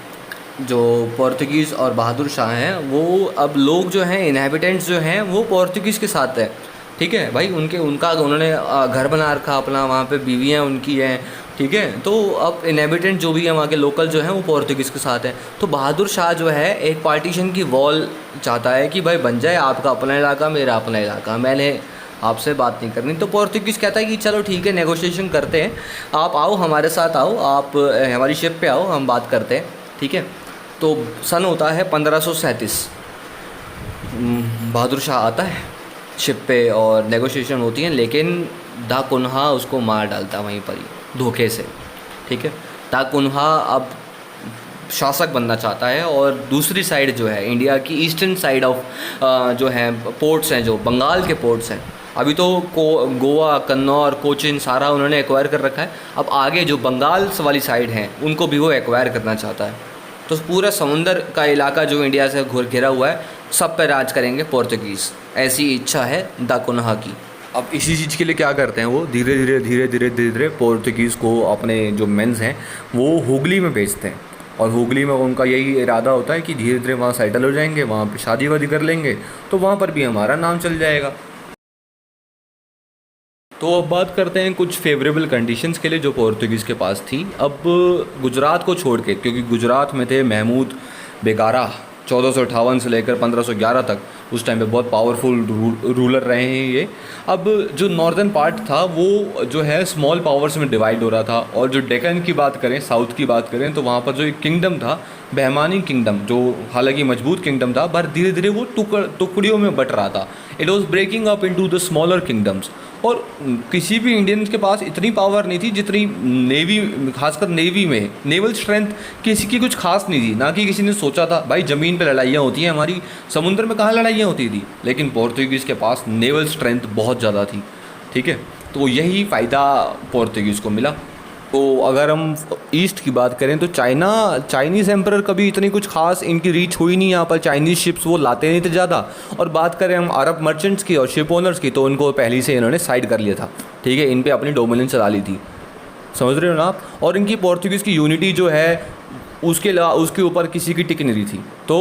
जो पोर्तुगीज़ और बहादुर शाह हैं वो अब लोग जो हैं इनहेबिटेंट्स जो हैं वो पोर्तुगीज़ के साथ है, ठीक है भाई। उन्होंने घर बना रखा अपना, वहाँ पे बीवियाँ उनकी हैं, ठीक है। तो अब इनहेबिटेंट जो भी है वहाँ के लोकल जो हैं वो पोर्तुगीज़ के साथ हैं। तो बहादुर शाह जो है एक पार्टीशन की वॉल चाहता है कि भाई बन जाए, आपका अपना इलाका मेरा अपना इलाका, मैंने आपसे बात नहीं करनी। तो पोर्तुगीज़ कहता है कि चलो ठीक है नेगोशिएशन करते हैं, आप आओ हमारे साथ आओ, आप हमारी शिप पे आओ, हम बात करते हैं, ठीक है। तो सन होता है 1537, बहादुर शाह आता है शिप पे और नेगोशिएशन होती हैं, लेकिन दा कुन्हा उसको मार डालता है वहीं पर ही धोखे से, ठीक है। दा कुन्हा अब शासक बनना चाहता है और दूसरी साइड जो है इंडिया की ईस्टर्न साइड ऑफ जो है पोर्ट्स हैं, जो बंगाल के पोर्ट्स हैं, अभी तो गोवा, कन्नौर, कोचिन सारा उन्होंने एक्वायर कर रखा है। अब आगे जो बंगाल वाली साइड हैं उनको भी वो एक्वायर करना चाहता है। तो पूरा समुंदर का इलाका जो इंडिया से घिरा हुआ है सब पे राज करेंगे पोर्तुगीज़, ऐसी इच्छा है दा कुन्हा की। अब इसी चीज़ के लिए क्या करते हैं वो, धीरे धीरे पोर्तुगीज़ को अपने जो मेंस हैं वो हुगली में भेजते हैं। और हुगली में उनका यही इरादा होता है कि धीरे धीरे वहाँ सेटल हो जाएंगे, वहाँ पे शादी वादी कर लेंगे तो वहाँ पर भी हमारा नाम चल जाएगा। तो अब बात करते हैं कुछ फेवरेबल कंडीशंस के लिए जो पोर्तुगीज़ के पास थी। अब गुजरात को छोड़ के, क्योंकि गुजरात में थे महमूद बेगारा 1458 से लेकर 1511 तक, उस टाइम पे बहुत पावरफुल रूलर रहे हैं ये। अब जो नॉर्दर्न पार्ट था वो जो है स्मॉल पावर्स में डिवाइड हो रहा था, और जो डेक्कन की बात करें, साउथ की बात करें, तो वहाँ पर जो एक किंगडम था बहमानी किंगडम, जो हालांकि मजबूत किंगडम था पर धीरे धीरे वो टुकड़ियों में बट रहा था। It was breaking up into the smaller kingdoms. और किसी भी इंडियंस के पास इतनी पावर नहीं थी जितनी नेवी, खासकर नेवी में नेवल स्ट्रेंथ किसी की कुछ खास नहीं थी। ना कि किसी ने सोचा था भाई ज़मीन पे लड़ाइयाँ होती हैं हमारी, समुद्र में कहाँ लड़ाइयाँ होती थी, लेकिन पोर्तुगीज़ के पास नेवल स्ट्रेंथ बहुत ज़्यादा थी, ठीक है। तो यही फ़ायदा पोर्तुगीज़ को मिला। तो अगर हम ईस्ट की बात करें तो चाइनीज़ एम्परर कभी इतनी कुछ खास इनकी रीच हुई नहीं यहाँ पर, चाइनीज़ शिप्स वो लाते नहीं थे ज़्यादा। और बात करें हम अरब मर्चेंट्स की और शिप ओनर्स की, तो उनको पहले से इन्होंने साइड कर लिया था, ठीक है। इन पे अपनी डोमिनेंस चला ली थी, समझ रहे हो ना आप। और इनकी पोर्तुगीज़ की यूनिटी जो है उसके ऊपर किसी की टिक नहीं रही थी। तो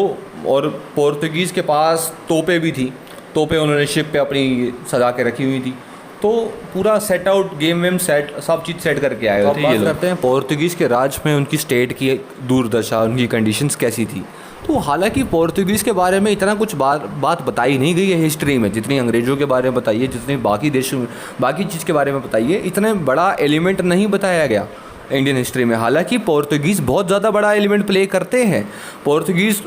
और पोर्तुगीज़ के पास तोपें भी थी, तोपें उन्होंने शिप पे अपनी सजा के रखी हुई थी। तो पूरा सेट आउट गेम वेम सेट सब चीज़ सेट करके आए थे ये लोग। करते हैं पोर्तुगीज़ के राज में उनकी स्टेट की दूरदशा, उनकी कंडीशंस कैसी थी। तो हालांकि पोर्तुगीज़ के बारे में इतना कुछ बात बताई नहीं गई है हिस्ट्री में, जितनी अंग्रेज़ों के बारे में बताई है, जितनी बाकी देशों बाकी चीज़ के बारे में बताई है, इतना बड़ा एलिमेंट नहीं बताया गया इंडियन हिस्ट्री में। हालांकि पोर्तुगीज़ बहुत ज़्यादा बड़ा एलिमेंट प्ले करते हैं। Portuguese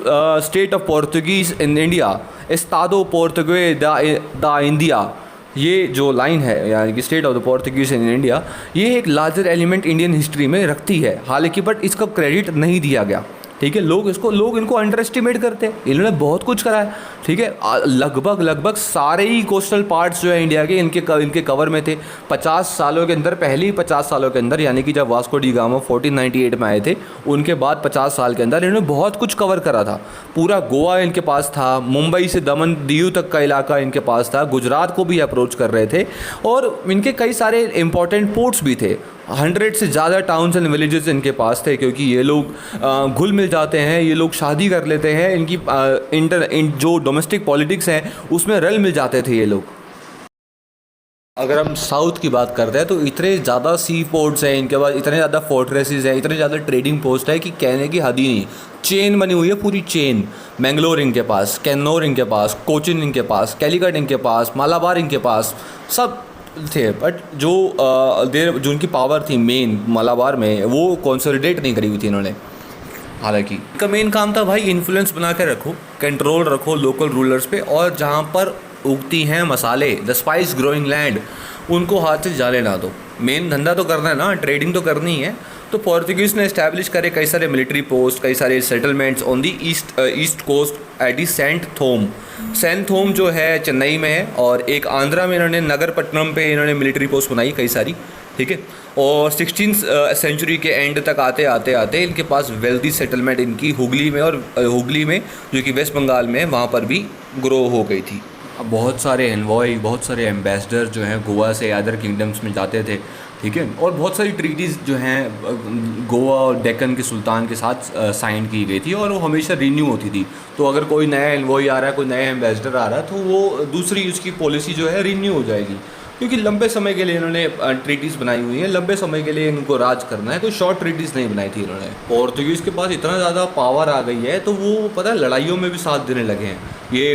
state of Portuguese in India, Estado Portugues da India, ये जो लाइन है यानी कि state of the Portuguese in India, ये एक लार्जर एलिमेंट इंडियन हिस्ट्री में रखती है। हालांकि बट इसका क्रेडिट नहीं दिया गया, ठीक है। लोग इनको अंडर एस्टिमेट करते हैं। इन्होंने बहुत कुछ करा है, ठीक है। लगभग सारे ही कोस्टल पार्ट्स जो है इंडिया के इनके कवर में थे 50 सालों के अंदर। पहले ही 50 सालों के अंदर, यानी कि जब वास्को डी गामा 1498 में आए थे, उनके बाद 50 साल के अंदर इन्होंने बहुत कुछ कवर करा था। पूरा गोवा इनके पास था, मुंबई से दमन दीव तक का इलाका इनके पास था, गुजरात को भी अप्रोच कर रहे थे, और इनके कई सारे इंपॉर्टेंट पोर्ट्स भी थे। 100 से ज़्यादा टाउन्स एंड विलेजेस इनके पास थे, क्योंकि ये लोग घुल मिल जाते हैं, ये लोग शादी कर लेते हैं, इनकी जो डोमेस्टिक पॉलिटिक्स है उसमें रल मिल जाते थे ये लोग। अगर हम साउथ की बात करते हैं तो इतने ज़्यादा सी पोर्ट्स हैं इनके पास, इतने ज़्यादा फोर्ट्रेसेस हैं, इतने ज़्यादा ट्रेडिंग पोस्ट है कि कहने की हद ही नहीं। चेन बनी हुई है पूरी चेन। मैंगलोर इनके पास, कैन्नौर इनके पास, कोचिन इनके पास, कैलीकट इनके पास, मालाबार इनके पास, सब थे। बट जो उनकी पावर थी मेन मलाबार में, वो कंसोलिडेट नहीं करी हुई थी इन्होंने। हालांकि इनका मेन काम था भाई इन्फ्लुएंस बना के रखो, कंट्रोल रखो लोकल रूलर्स पे, और जहाँ पर उगती हैं मसाले, द स्पाइस ग्रोइंग लैंड, उनको हाथ से जाने ना दो। मेन धंधा तो करना है ना, ट्रेडिंग तो करनी है। तो पोर्तुगीज़ ने इस्टेब्लिश करे कई सारे मिलिट्री पोस्ट, कई सारे settlements on the east coast at the Saint Thome जो है चेन्नई में है, और एक आंध्रा में इन्होंने नगरपट्टनम पे इन्होंने मिलिट्री पोस्ट बनाई कई सारी, ठीक है। और 16th सेंचुरी के एंड तक आते इनके पास वेल्दी सेटलमेंट इनकी हुगली में, और हुगली में जो कि वेस्ट बंगाल में है, वहाँ पर भी ग्रो हो गई थी। अब बहुत सारे एनवॉय, बहुत सारे एम्बेसडर जो हैं गोवा से अदर किंगडम्स में जाते थे, ठीक है। और बहुत सारी ट्रीटीज़ जो हैं गोवा और डेक्कन के सुल्तान के साथ साइन की गई थी, और वो हमेशा रीन्यू होती थी। तो अगर कोई नया एनवॉय आ रहा है, कोई नया एम्बेसडर आ रहा है, तो वो दूसरी उसकी पॉलिसी जो है रीन्यू हो जाएगी, क्योंकि लंबे समय के लिए इन्होंने ट्रीटीज़ बनाई हुई हैं, लंबे समय के लिए इनको राज करना है। कोई शॉर्ट ट्रीटीज़ नहीं बनाई थी इन्होंने। पोर्तुगीज़ के पास इतना ज़्यादा पावर आ गई है, तो वो पता है लड़ाइयों में भी साथ देने लगे हैं। ये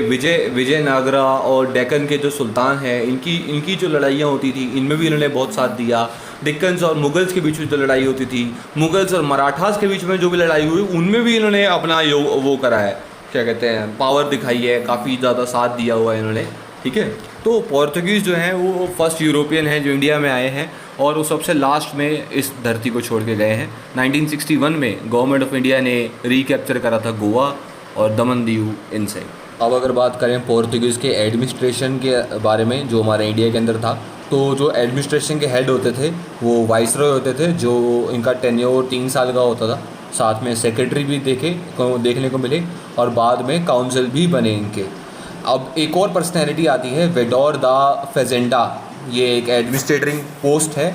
विजयनगरा और डेक्कन के जो सुल्तान हैं, इनकी जो लड़ाइयाँ होती थी, इनमें भी इन्होंने बहुत साथ दिया। डेक्कन्स और मुगल्स के बीच में जो लड़ाई होती थी, मुगल्स और मराठास के बीच में जो भी लड़ाई हुई, उनमें भी इन्होंने अपना वो करा है, क्या कहते हैं, पावर दिखाई है, काफ़ी ज़्यादा साथ दिया हुआ है इन्होंने, ठीक है। तो पोर्तुगीज़ जो हैं वो फर्स्ट यूरोपियन हैं जो इंडिया में आए हैं, और वो सबसे लास्ट में इस धरती को छोड़ के गए हैं। 1961 में गवर्नमेंट ऑफ इंडिया ने रिकैप्चर करा था गोवा और दमन दीव इनसे। अब अगर बात करें पोर्तुगीज़ के एडमिनिस्ट्रेशन के बारे में, जो हमारे इंडिया के अंदर था, तो जो एडमिनिस्ट्रेशन के हेड होते थे वो वाइसरॉय होते थे, जो इनका टेन्योर 3 साल का होता था। साथ में सेक्रेटरी भी देखने को मिले, और बाद में काउंसिल भी बने इनके। अब एक और पर्सनैलिटी आती है, वेडोर दा फेजेंडा। ये एक एडमिनिस्ट्रेटिंग पोस्ट है,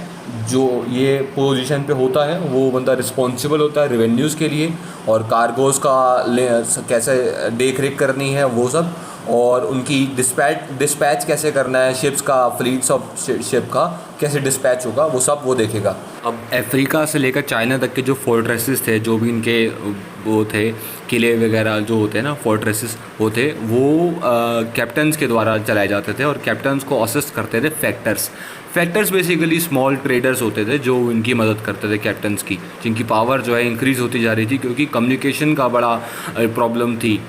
जो ये पोजीशन पे होता है, वो बंदा रिस्पॉन्सिबल होता है रेवेन्यूज़ के लिए, और कार्गोज़ का कैसे देख रेख करनी है वो सब, और उनकी डिस्पैच कैसे करना है, शिप्स का, फ्लीट्स ऑफ शिप का कैसे डिस्पैच होगा, वो सब वो देखेगा। अब अफ्रीका से लेकर चाइना तक के जो फोर्ट्रेसेस थे, जो भी इनके वो थे किले वगैरह जो होते हैं ना, फोर्ट्रेसेस होते, वो कैप्टन्स के द्वारा चलाए जाते थे, और कैप्टन्स को असिस्ट करते थे फैक्टर्स बेसिकली स्मॉल ट्रेडर्स होते थे, जो इनकी मदद करते थे कैप्टन्स की, जिनकी पावर जो है इंक्रीज़ होती जा रही थी, क्योंकि कम्युनिकेशन का बड़ा प्रॉब्लम थी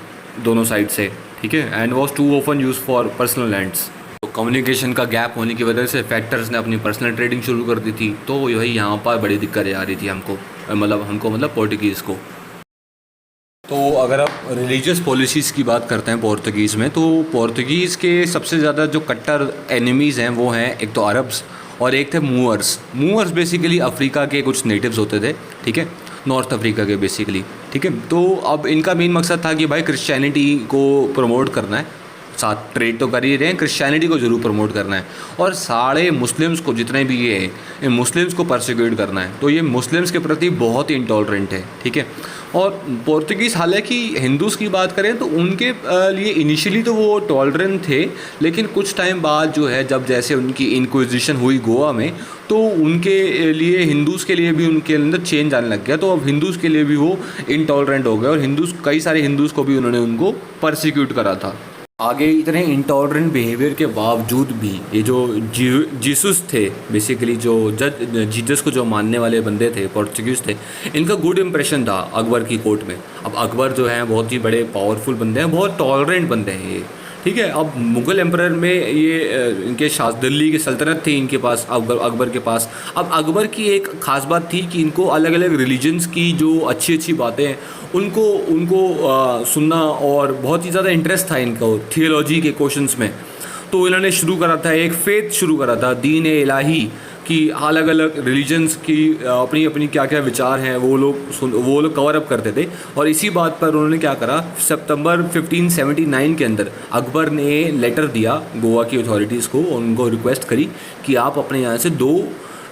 दोनों साइड से, ठीक है। And was too often use for personal lands. तो कम्युनिकेशन का गैप होने की वजह से फैक्टर्स ने अपनी पर्सनल ट्रेडिंग शुरू कर दी थी, तो यही यहाँ पर बड़ी दिक्कतें आ रही थी हमको पोर्तुगीज़ को। तो अगर आप रिलीजियस पॉलिसीज़ की बात करते हैं पोर्तुगीज़ में, तो पोर्तुगीज़ के सबसे ज़्यादा जो कट्टर एनिमीज़ हैं वो हैं, एक तो अरब्स और एक थे मूअर्स बेसिकली अफ्रीका के कुछ नेटिव्स होते थे, ठीक है, नॉर्थ अफ्रीका के बेसिकली, ठीक है। तो अब इनका मेन मकसद था कि भाई क्रिश्चियनिटी को प्रमोट करना है, साथ ट्रेड तो कर ही रहे हैं, क्रिश्चियनिटी को ज़रूर प्रमोट करना है और सारे मुस्लिम्स को जितने भी ये हैं इन मुस्लिम्स को परसिक्यूट करना है। तो ये मुस्लिम्स के प्रति बहुत ही इंटॉलरेंट है, ठीक है। और पोर्तुगीज़ हालांकि हिंदूज़ की बात करें तो उनके लिए इनिशियली तो वो टॉलरेंट थे, लेकिन कुछ टाइम बाद जो है जब जैसे उनकी इंक्विजिशन हुई गोवा में तो उनके लिए हिंदूज़ के लिए भी उनके अंदर चेंज आने लग गया। तो अब हिंदूज़ के लिए भी वो इंटॉलरेंट हो गए और हिंदूज़ कई सारे हिंदूज़ को भी उन्होंने उनको परसिक्यूट करा था। आगे इतने इंटॉलरेंट बिहेवियर के बावजूद भी ये जो जीसस थे, बेसिकली जो जीसस को जो मानने वाले बंदे थे, पोर्चुगीज़ थे, इनका गुड इंप्रेशन था अकबर की कोर्ट में। अब अकबर जो है बहुत ही बड़े पावरफुल बंदे हैं, बहुत टॉलरेंट बंदे हैं ये, ठीक है। अब मुग़ल एम्परर में ये इनके दिल्ली की सल्तनत थी इनके पास, अकबर के पास। अब अकबर की एक ख़ास बात थी कि इनको अलग अलग रिलीजन्स की जो अच्छी अच्छी बातें हैं उनको सुनना और बहुत ही ज़्यादा इंटरेस्ट था इनको थियोलॉजी के क्वेश्चंस में। तो इन्होंने शुरू करा था, एक फ़ेथ शुरू करा था, दीन इलाही की अलग अलग रिलीजन्स की अपनी अपनी क्या क्या विचार हैं वो लोग कवर अप करते थे। और इसी बात पर उन्होंने क्या करा, सितंबर 1579 के अंदर अकबर ने लेटर दिया गोवा की अथॉरिटीज़ को और उनको रिक्वेस्ट करी कि आप अपने यहाँ से 2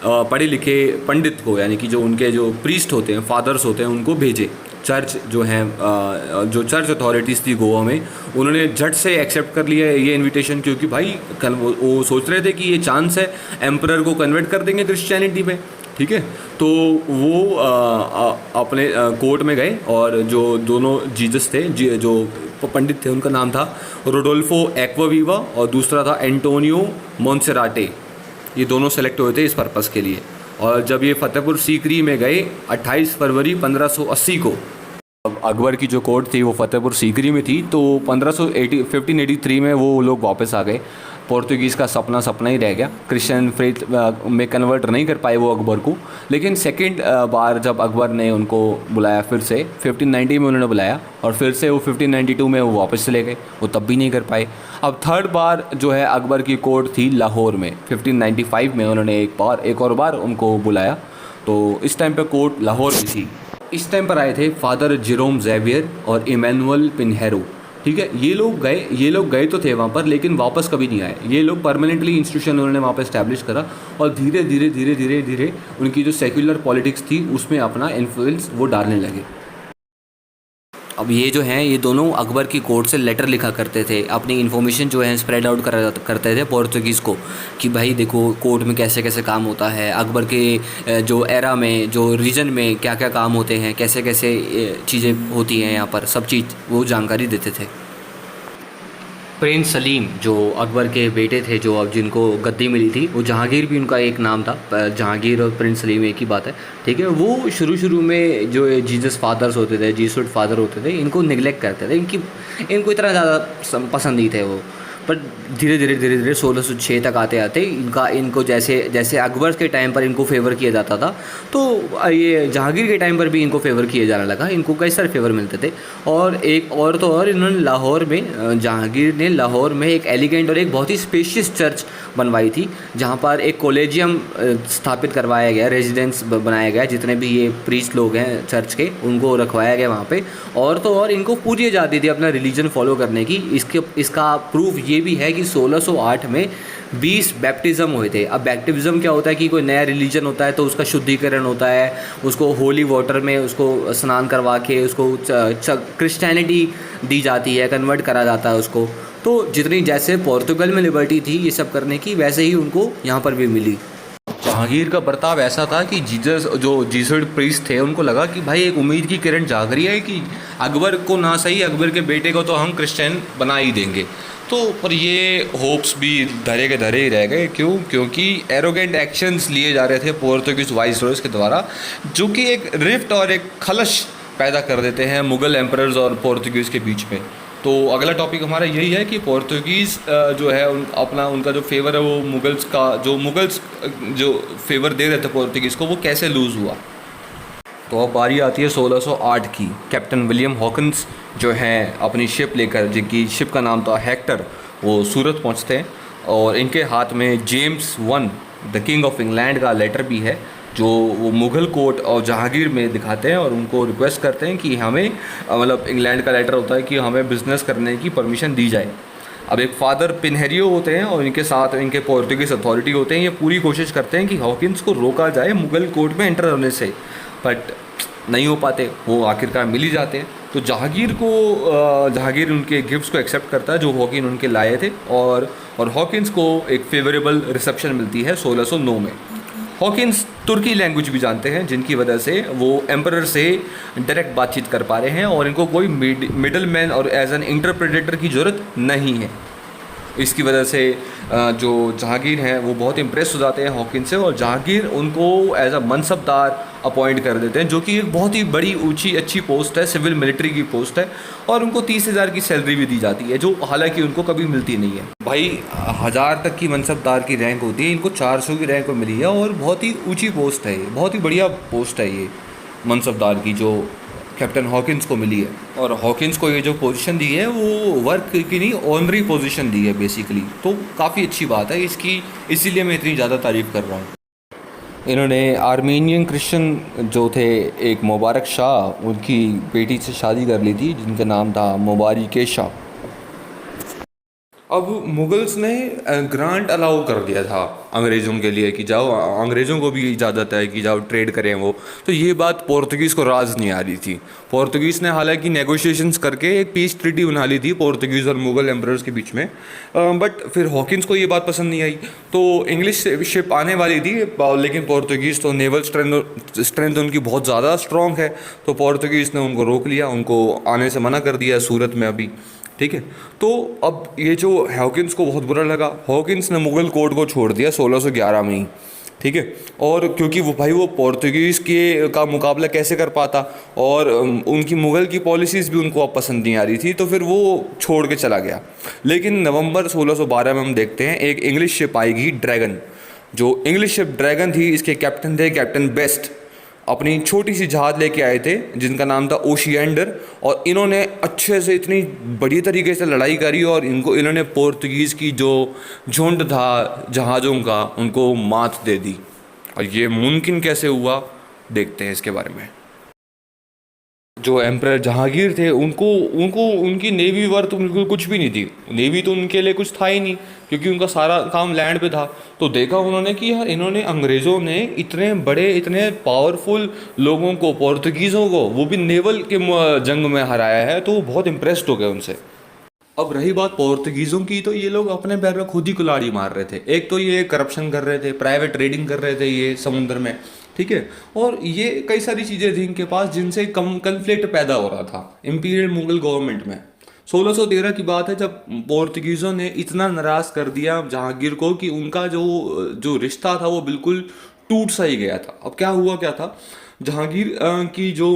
पढ़े लिखे पंडित को, यानी कि जो उनके जो प्रीस्ट होते हैं, फादर्स होते हैं, उनको भेजे। चर्च जो हैं, जो चर्च अथॉरिटीज़ थी गोवा में, उन्होंने झट से एक्सेप्ट कर लिया ये इनविटेशन, क्योंकि भाई कल वो सोच रहे थे कि ये चांस है एम्परर को कन्वर्ट कर देंगे क्रिश्चियनिटी में, ठीक है। तो वो अपने कोर्ट में गए और जो दोनों जीसस थे, जो पंडित थे, उनका नाम था रोडोल्फो एक्वावीवा और दूसरा था एंटोनियो मोन्सेराटे। ये दोनों सेलेक्ट हुए थे इस पर्पज़ के लिए। और जब ये फतेहपुर सीकरी में गए 28 फरवरी 1580 को, अब अकबर की जो कोर्ट थी वो फतेहपुर सीकरी में थी, तो 1583 में वो लोग वापस आ गए। पोर्तुगीज़ का सपना ही रह गया, क्रिश्चियन फेथ में कन्वर्ट नहीं कर पाए वो अकबर को। लेकिन सेकंड बार जब अकबर ने उनको बुलाया, फिर से 1590 में उन्होंने बुलाया और फिर से वो 1592 में वो वापस चले गए, वो तब भी नहीं कर पाए। अब थर्ड बार जो है अकबर की कोर्ट थी लाहौर में, 1595 में उन्होंने एक और बार उनको बुलाया। तो इस टाइम पर कोर्ट लाहौर में थी। इस टाइम पर आए थे फादर जेरोम ज़ेवियर और इमैनुअल पिन्हेरो, ठीक है। ये लोग गए तो थे वहाँ पर, लेकिन वापस कभी नहीं आए। ये लोग परमानेंटली इंस्टीट्यूशन उन्होंने वहाँ पर इस्टेब्लिश करा और धीरे धीरे उनकी जो सेक्युलर पॉलिटिक्स थी उसमें अपना इन्फ्लुएंस वो डालने लगे। अब ये जो हैं, ये दोनों अकबर की कोर्ट से लेटर लिखा करते थे, अपनी इन्फॉर्मेशन जो है स्प्रेड आउट करते थे पोर्तुगीज़ को कि भाई देखो कोर्ट में कैसे कैसे काम होता है, अकबर के जो एरा में, जो रीजन में क्या क्या काम होते हैं, कैसे कैसे चीज़ें होती हैं यहाँ पर, सब चीज़ वो जानकारी देते थे। प्रिंस सलीम जो अकबर के बेटे थे, जो अब जिनको गद्दी मिली थी, वो जहांगीर भी उनका एक नाम था। जहांगीर और प्रिंस सलीम एक ही बात है, ठीक है। वो शुरू में जो जीसस फादर्स होते थे, जीसुट फादर होते थे, इनको निगलेक्ट करते थे, इनको इतना ज़्यादा पसंद नहीं थे वो। पर धीरे धीरे 1606 तक आते इनको जैसे अकबर के टाइम पर इनको फेवर किया जाता था, तो ये जहांगीर के टाइम पर भी इनको फेवर किया जाने लगा। इनको कई सारे फेवर मिलते थे। और एक और इन्होंने लाहौर में, जहांगीर ने लाहौर में एक एलिगेंट और एक बहुत ही स्पेशियस चर्च बनवाई थी, जहाँ पर एक कॉलेजियम स्थापित करवाया गया, रेजिडेंस बनाया गया, जितने भी ये प्रीस्ट लोग हैं चर्च के उनको रखवाया गया वहाँ पे। और तो और इनको पूरी आज़ादी थी अपना रिलीजन फॉलो करने की। इसका प्रूफ ये भी है कि 1608 में 20 बैप्टिज़म हुए थे। अब बैप्टिज़म क्या होता है कि कोई नया रिलीजन होता है तो उसका शुद्धिकरण होता है, उसको होली वाटर में उसको स्नान करवा के उसको क्रिश्चियनिटी दी जाती है, कन्वर्ट करा जाता है उसको। तो जितनी जैसे पोर्तुगल में लिबर्टी थी ये सब करने की, वैसे ही उनको यहाँ पर भी मिली। जहांगीर का बर्ताव ऐसा था कि जीसस प्रीस्ट थे, उनको लगा कि भाई एक उम्मीद की किरण जाग रही है कि अकबर को ना सही, अकबर के बेटे को तो हम क्रिश्चियन बना ही देंगे। तो पर ये होप्स भी धरे के धरे ही रह गए। क्योंकि एरोगेंट एक्शंस लिए जा रहे थे पोर्तुगीज़ वाइसरॉयज़ के द्वारा, जो कि एक रिफ्ट और एक खलश पैदा कर देते हैं मुग़ल एम्परर्स और पोर्तुगीज़ के बीच में। तो अगला टॉपिक हमारा यही है कि पोर्तुगीज़ जो है उनका जो फेवर है वो मुगल्स जो फेवर दे रहे थे पोर्तुगीज़ को, वो कैसे लूज़ हुआ। तो अब बारी आती है 1608 की। कैप्टन विलियम हॉकिंस जो हैं अपनी शिप लेकर, जिनकी शिप का नाम था हेक्टर, वो सूरत पहुंचते हैं और इनके हाथ में James I the king of England का लेटर भी है, जो वो मुग़ल कोर्ट और जहांगीर में दिखाते हैं और उनको रिक्वेस्ट करते हैं कि हमें, मतलब इंग्लैंड का लेटर होता है कि हमें बिज़नेस करने की परमिशन दी जाए। अब एक फादर पिनहेरियो होते हैं और इनके साथ इनके पोर्तुगीज़ अथॉरिटी होते हैं, ये पूरी कोशिश करते हैं कि हॉकिंस को रोका जाए मुग़ल कोर्ट में एंटर होने से, बट नहीं हो पाते, वो आखिरकार मिल ही जाते हैं। तो जहांगीर उनके गिफ्ट्स को एक्सेप्ट करता है जो हॉकिन उनके लाए थे, और हॉकिंस को एक फेवरेबल रिसेप्शन मिलती है 1609 में। हॉकिंस तुर्की लैंग्वेज भी जानते हैं, जिनकी वजह से वो एम्परर से डायरेक्ट बातचीत कर पा रहे हैं और इनको कोई मिडल मैन और एज एन इंटरप्रेटेटर की ज़रूरत नहीं है। इसकी वजह से जो जहांगीर हैं वो बहुत इम्प्रेस हो जाते हैं हॉकिंस से, और जहांगीर उनको एज अ मनसबदार अपॉइंट कर देते हैं, जो कि एक बहुत ही बड़ी ऊंची अच्छी पोस्ट है, सिविल मिलिट्री की पोस्ट है, और उनको 30,000 की सैलरी भी दी जाती है, जो हालांकि उनको कभी मिलती नहीं है। भाई 1000 तक की मनसबदार की रैंक होती है, इनको 400 की रैंक मिली है, और बहुत ही ऊँची पोस्ट है ये, बहुत ही बढ़िया पोस्ट है ये मनसबदार की जो कैप्टन हॉकिंस को मिली है। और हॉकिंस को ये जो पोजीशन दी है वो वर्क की नहीं, ऑनरी पोजीशन दी है बेसिकली, तो काफ़ी अच्छी बात है इसकी, इसीलिए मैं इतनी ज़्यादा तारीफ़ कर रहा हूँ। इन्होंने आर्मेनियन क्रिश्चियन जो थे एक मुबारक शाह, उनकी बेटी से शादी कर ली थी, जिनका नाम था मुबारक शाह। अब मुगल्स ने ग्रांट अलाउ कर दिया था अंग्रेज़ों के लिए कि जाओ, अंग्रेज़ों को भी इजाज़त है कि जाओ ट्रेड करें वो, तो ये बात पोर्तुगीज़ को राज नहीं आ रही थी। पोर्तुगीज़ ने हालांकि नेगोशिएशंस करके एक पीस ट्रीटी बना ली थी पोर्तुगीज़ और मुग़ल एम्परर्स के बीच में, बट फिर हॉकिंस को ये बात पसंद नहीं आई, तो इंग्लिश शिप आने वाली थी, लेकिन पोर्तुगीज़ तो नेवल स्ट्रेंथ उनकी बहुत ज़्यादा स्ट्रॉन्ग है, तो पोर्तुगीज़ ने उनको रोक लिया, उनको आने से मना कर दिया सूरत में अभी, ठीक है। तो अब ये जो हॉकिंस को बहुत बुरा लगा, हॉकिंस ने मुग़ल कोर्ट को छोड़ दिया 1611 में ही, ठीक है। और क्योंकि वो भाई वो पोर्तुगीज़ के का मुकाबला कैसे कर पाता, और उनकी मुग़ल की पॉलिसीज़ भी उनको अब पसंद नहीं आ रही थी, तो फिर वो छोड़ के चला गया। लेकिन नवंबर 1612 में हम देखते हैं एक इंग्लिश शिप आएगी ड्रैगन, जो इंग्लिश शिप ड्रैगन थी, इसके कैप्टन थे कैप्टन बेस्ट, अपनी छोटी सी जहाज़ लेके आए थे जिनका नाम था ओशिएंडर, और इन्होंने अच्छे से इतनी बड़ी तरीके से लड़ाई करी, और इन्होंने पोर्तुगीज़ की जो झुंड था जहाज़ों का उनको मात दे दी। और ये मुमकिन कैसे हुआ, देखते हैं इसके बारे में। जो एम्परर जहांगीर थे उनको उनको उनकी नेवी वर्थ बिल्कुल कुछ भी नहीं थी, नेवी तो उनके लिए कुछ था ही नहीं, क्योंकि उनका सारा काम लैंड पे था। तो देखा उन्होंने कि यार इन्होंने, अंग्रेज़ों ने इतने बड़े इतने पावरफुल लोगों को, पोर्तुगीज़ों को, वो भी नेवल के जंग में हराया है, तो वो बहुत इम्प्रेस्ड हो गए उनसे। अब रही बात पोर्तुगीज़ों की, तो ये लोग अपने पैर में खुद ही कुल्हाड़ी मार रहे थे। एक तो ये करप्शन कर रहे थे, प्राइवेट ट्रेडिंग कर रहे थे ये समुद्र में, ठीक है, और ये कई सारी चीज़ें थी इनके पास जिनसे कन्फ्लिक्ट पैदा हो रहा था इंपीरियल मुगल गवर्नमेंट में। 1613 की बात है जब पोर्तुगीज़ों ने इतना नाराज़ कर दिया जहांगीर को कि उनका जो रिश्ता था वो बिल्कुल टूट सा ही गया था। अब क्या हुआ क्या था, जहांगीर की जो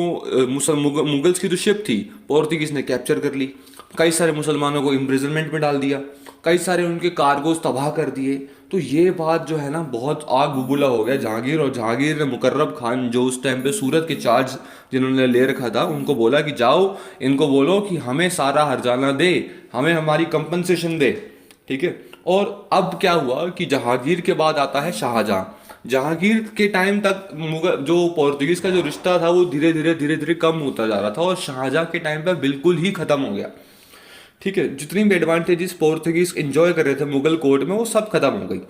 मुगल्स की जो शिप थी पोर्तुगीज़ ने कैप्चर कर ली, कई सारे मुसलमानों को इम्प्रिजनमेंट में डाल दिया, कई सारे उनके कार्गोज तबाह कर दिए। तो ये बात जो है ना बहुत आग बबूला हो गया जहांगीर, और जहांगीर ने मुकर्रब खान जो उस टाइम पे सूरत के चार्ज जिन्होंने ले रखा था उनको बोला कि जाओ इनको बोलो कि हमें सारा हर्जाना दे, हमें हमारी कंपनसेशन दे, ठीक है। और अब क्या हुआ कि जहांगीर के बाद आता है शाहजहां। जहांगीर के टाइम तक मुगल जो पोर्तुगीज़ का जो रिश्ता था वो धीरे धीरे कम होता जा रहा था, और शाहजहां के टाइम पर बिल्कुल ही ख़त्म हो गया, ठीक है। जितनी भी एडवांटेजेस पोर्तुगीज़ एंजॉय कर रहे थे मुगल कोर्ट में वो सब खत्म हो गई,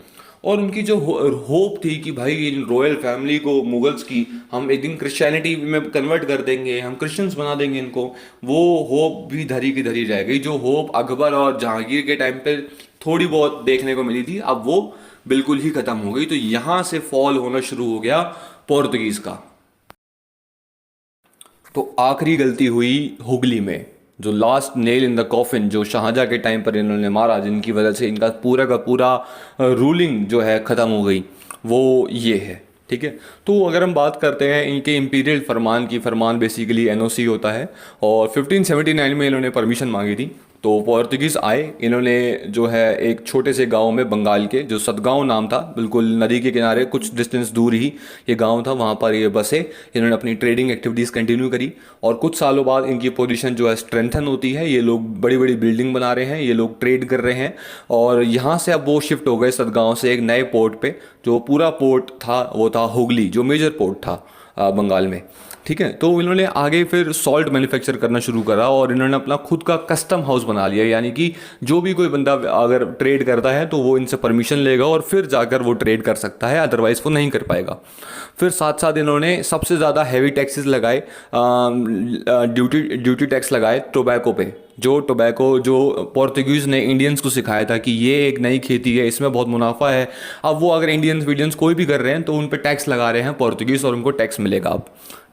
और उनकी जो होप थी कि भाई इन रॉयल फैमिली को मुगल्स की हम एक दिन क्रिश्चियनिटी में कन्वर्ट कर देंगे, हम क्रिश्चियंस बना देंगे इनको, वो होप भी धरी की धरी रह गई। जो होप अकबर और जहांगीर के टाइम पे थोड़ी बहुत देखने को मिली थी, अब वो बिल्कुल ही खत्म हो गई। तो यहाँ से फॉल होना शुरू हो गया पोर्तुगीज़ का। तो आखिरी गलती हुई हुगली में, जो last nail in the coffin जो शाहजहां के टाइम पर इन्होंने मारा, जिनकी वजह से इनका पूरा का पूरा रूलिंग जो है ख़त्म हो गई, वो ये है, ठीक है। तो अगर हम बात करते हैं इनके इंपीरियल फरमान की, फरमान बेसिकली एनओसी होता है, और 1579 में इन्होंने परमिशन मांगी थी। तो पोर्तुगीज़ आए, इन्होंने जो है एक छोटे से गांव में बंगाल के, जो सतगांव नाम था, बिल्कुल नदी के किनारे कुछ डिस्टेंस दूर ही ये गांव था, वहाँ पर ये बसे। इन्होंने अपनी ट्रेडिंग एक्टिविटीज़ कंटिन्यू करी, और कुछ सालों बाद इनकी पोजीशन जो है स्ट्रेंथन होती है, ये लोग बड़ी बड़ी बिल्डिंग बना रहे हैं, ये लोग ट्रेड कर रहे हैं, और यहाँ से अब वो शिफ्ट हो गए सतगांव से एक नए पोर्ट पे। जो पूरा पोर्ट था वो था हुगली, जो मेजर पोर्ट था बंगाल में। ठीक है। तो इन्होंने आगे फिर सॉल्ट मैन्युफैक्चर करना शुरू करा और इन्होंने अपना खुद का कस्टम हाउस बना लिया, यानी कि जो भी कोई बंदा अगर ट्रेड करता है तो वो इनसे परमिशन लेगा और फिर जाकर वो ट्रेड कर सकता है, अदरवाइज़ वो नहीं कर पाएगा। फिर साथ साथ इन्होंने सबसे ज़्यादा हैवी टैक्सेस लगाए, ड्यूटी टैक्स लगाए टोबैको पे। जो टोबैको जो पोर्तुगीज़ ने इंडियंस को सिखाया था कि ये एक नई खेती है, इसमें बहुत मुनाफा है, अब वो अगर इंडियंस वीडियंस कोई भी कर रहे हैं तो उन पे टैक्स लगा रहे हैं पोर्तुगीज़ और उनको टैक्स मिलेगा अब,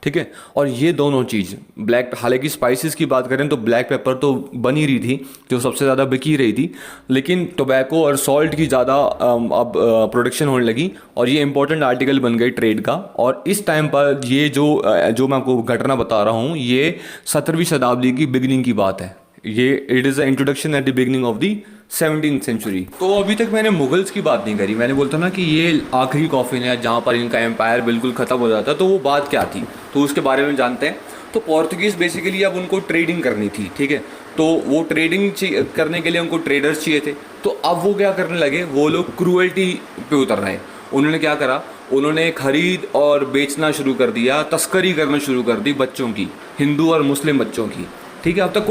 ठीक है। और ये दोनों चीज़ ब्लैक, हालांकि स्पाइसेस की बात करें तो ब्लैक पेपर तो बन ही रही थी जो सबसे ज़्यादा बिकी रही थी, लेकिन टोबैको और सॉल्ट की ज़्यादा अब प्रोडक्शन होने लगी और ये इंपॉर्टेंट आर्टिकल बन गई ट्रेड का। और इस टाइम पर ये जो मैं आपको घटना बता रहा हूँ ये 17वीं शताब्दी की बिगनिंग की बात है। ये it is the introduction at the beginning of the 17th century. तो अभी तक मैंने मुगल्स की बात नहीं करी, मैंने बोलता ना कि ये आखिरी कॉफिन है जहाँ पर इनका एम्पायर बिल्कुल ख़त्म हो जाता है। तो वो बात क्या थी तो उसके बारे में जानते हैं। तो पोर्तुगीज़ बेसिकली अब उनको ट्रेडिंग करनी थी, ठीक है। तो वो ट्रेडिंग करने के लिए उनको ट्रेडर्स चाहिए थे। तो अब वो क्या करने लगे, वो लोग क्रूअल्टी पे उतर रहे। उन्होंने क्या करा, उन्होंने खरीद और बेचना शुरू कर दिया, तस्करी करना शुरू कर दी बच्चों की, हिंदू और मुस्लिम बच्चों की, ठीक है। अब तक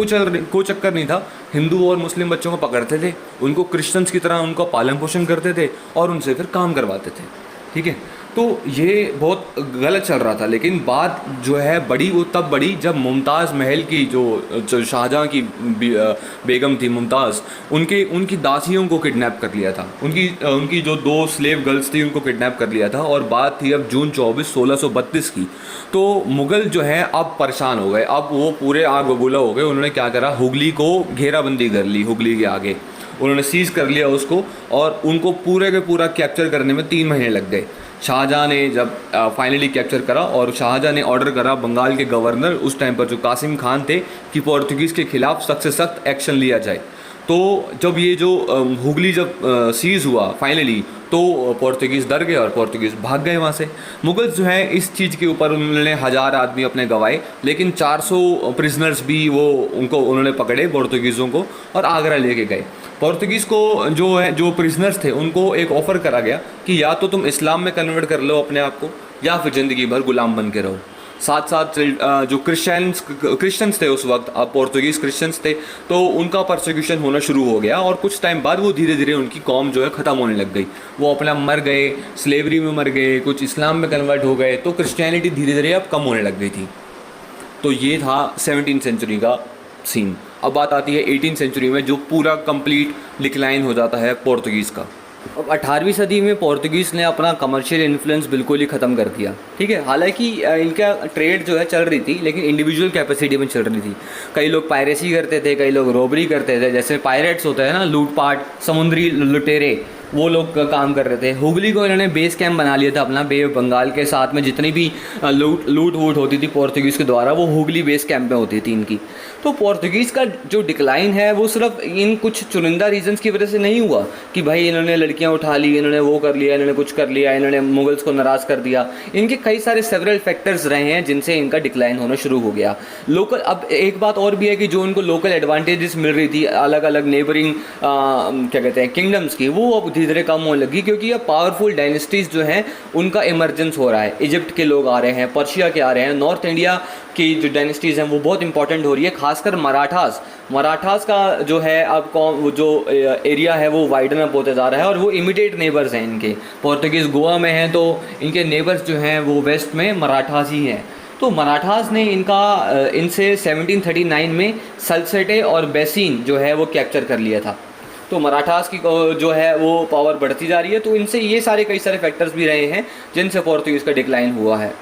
कोई चक्कर नहीं था, हिंदू और मुस्लिम बच्चों को पकड़ते थे, उनको क्रिश्चियंस की तरह उनको पालन पोषण करते थे और उनसे फिर काम करवाते थे, ठीक है। तो ये बहुत गलत चल रहा था। लेकिन बात जो है बड़ी वो तब बड़ी जब मुमताज़ महल की जो शाहजहाँ की बेगम थी मुमताज़, उनकी दासियों को किडनैप कर लिया था। उनकी जो 2 स्लेव गर्ल्स थी उनको किडनैप कर लिया था। और बात थी अब जून 24 1632 की। तो मुग़ल जो है अब परेशान हो गए, अब वो पूरे आग बबूला हो गए। उन्होंने क्या करा, हुगली को घेराबंदी कर ली, हुगली के आगे उन्होंने सीज़ कर लिया उसको और उनको पूरे के पूरा कैप्चर करने में 3 महीने लग गए। शाहजहाँ ने जब फाइनली कैप्चर करा और शाहजहाँ ने ऑर्डर करा बंगाल के गवर्नर उस टाइम पर जो कासिम खान थे कि पोर्तुगीज़ के खिलाफ सख्त से सख्त एक्शन लिया जाए। तो जब ये जो हुगली जब सीज़ हुआ फाइनली, तो पोर्तुगीज़ डर गए और पोर्तुगीज़ भाग गए वहाँ से। मुगल्स जो है इस चीज़ के ऊपर उन्होंने 1000 आदमी अपने गंवाए, लेकिन 400 प्रिजनर्स भी उन्होंने पकड़े पोर्तुगीज़ों को और आगरा लेके गए। पोर्तुगीज़ को जो प्रिजनर्स थे उनको एक ऑफ़र करा गया कि या तो तुम इस्लाम में कन्वर्ट कर लो अपने आप को या फिर ज़िंदगी भर गुलाम बन के रहो। साथ साथ जो क्रिश्चियंस थे उस वक्त, अब पोर्तुगीज़ क्रिश्चियंस थे, तो उनका परसिक्यूशन होना शुरू हो गया और कुछ टाइम बाद वो धीरे धीरे उनकी कौम जो है ख़त्म होने लग गई। वो अपना मर गए, स्लेवरी में मर गए, कुछ इस्लाम में कन्वर्ट हो गए, तो क्रिश्चियनिटी धीरे धीरे अब कम होने लग गई थी। तो ये था 17th सेंचुरी का सीन। अब बात आती है 18th सेंचुरी में, जो पूरा कंप्लीट डिक्लाइन हो जाता है पोर्तुगीज़ का। अब 18वीं सदी में पोर्तुगीज़ ने अपना कमर्शियल इन्फ्लुएंस बिल्कुल ही ख़त्म कर दिया, ठीक है। हालांकि इनका ट्रेड जो है चल रही थी, लेकिन इंडिविजुअल कैपेसिटी में चल रही थी। कई लोग पायरेसी करते थे, कई लोग रोबरी करते थे, जैसे पायरेट्स होते हैं ना, लूटपाट, समुद्री लुटेरे, वो लोग काम कर रहे थे। हुगली को इन्होंने बेस कैंप बना लिया था अपना, बे ऑफ बंगाल के साथ में जितनी भी लूट वूट होती थी पोर्तुगीज़ के द्वारा, वो हुगली बेस कैंप में होती थी इनकी। तो पोर्तुगीज़ का जो डिक्लाइन है वो सिर्फ इन कुछ चुनिंदा रीजंस की वजह से नहीं हुआ कि भाई इन्होंने लड़कियां उठा ली, इन्होंने वो कर लिया, इन्होंने कुछ कर लिया, इन्होंने मुगल्स को नाराज़ कर दिया। इनके कई सारे सेवरल फैक्टर्स रहे हैं जिनसे इनका डिक्लाइन होना शुरू हो गया। लोकल, अब एक बात और भी है कि जो उनको लोकल एडवांटेजेस मिल रही थी अलग अलग नेबरिंग क्या कहते हैं किंगडम्स की, वो अब धीरे धीरे कम होने लगी, क्योंकि अब पावरफुल डायनेस्टीज़ जो हैं उनका इमरजेंस हो रहा है। इजिप्ट के लोग आ रहे हैं, पर्शिया के आ रहे हैं, नॉर्थ इंडिया की जो डायनेस्टीज़ हैं वो बहुत इंपॉर्टेंट हो रही है। खासकर मराठास का जो है अब वो जो एरिया है वो वाइडन अप होते जा रहा है और वो इमीडिएट नेबर्स हैं इनके। पोर्तुगीज़ गोवा में हैं तो इनके नेबर्स जो हैं वो वेस्ट में मराठास ही हैं। तो मराठास ने इनसे 1739 में सल्सेटे और बेसिन जो है वो कैप्चर कर लिया था। तो मराठास की जो है वो पावर बढ़ती जा रही है। तो इनसे ये सारे कई सारे फैक्टर्स भी रहे हैं जिनसे पोर्तुगीज़ का डिक्लाइन हुआ है।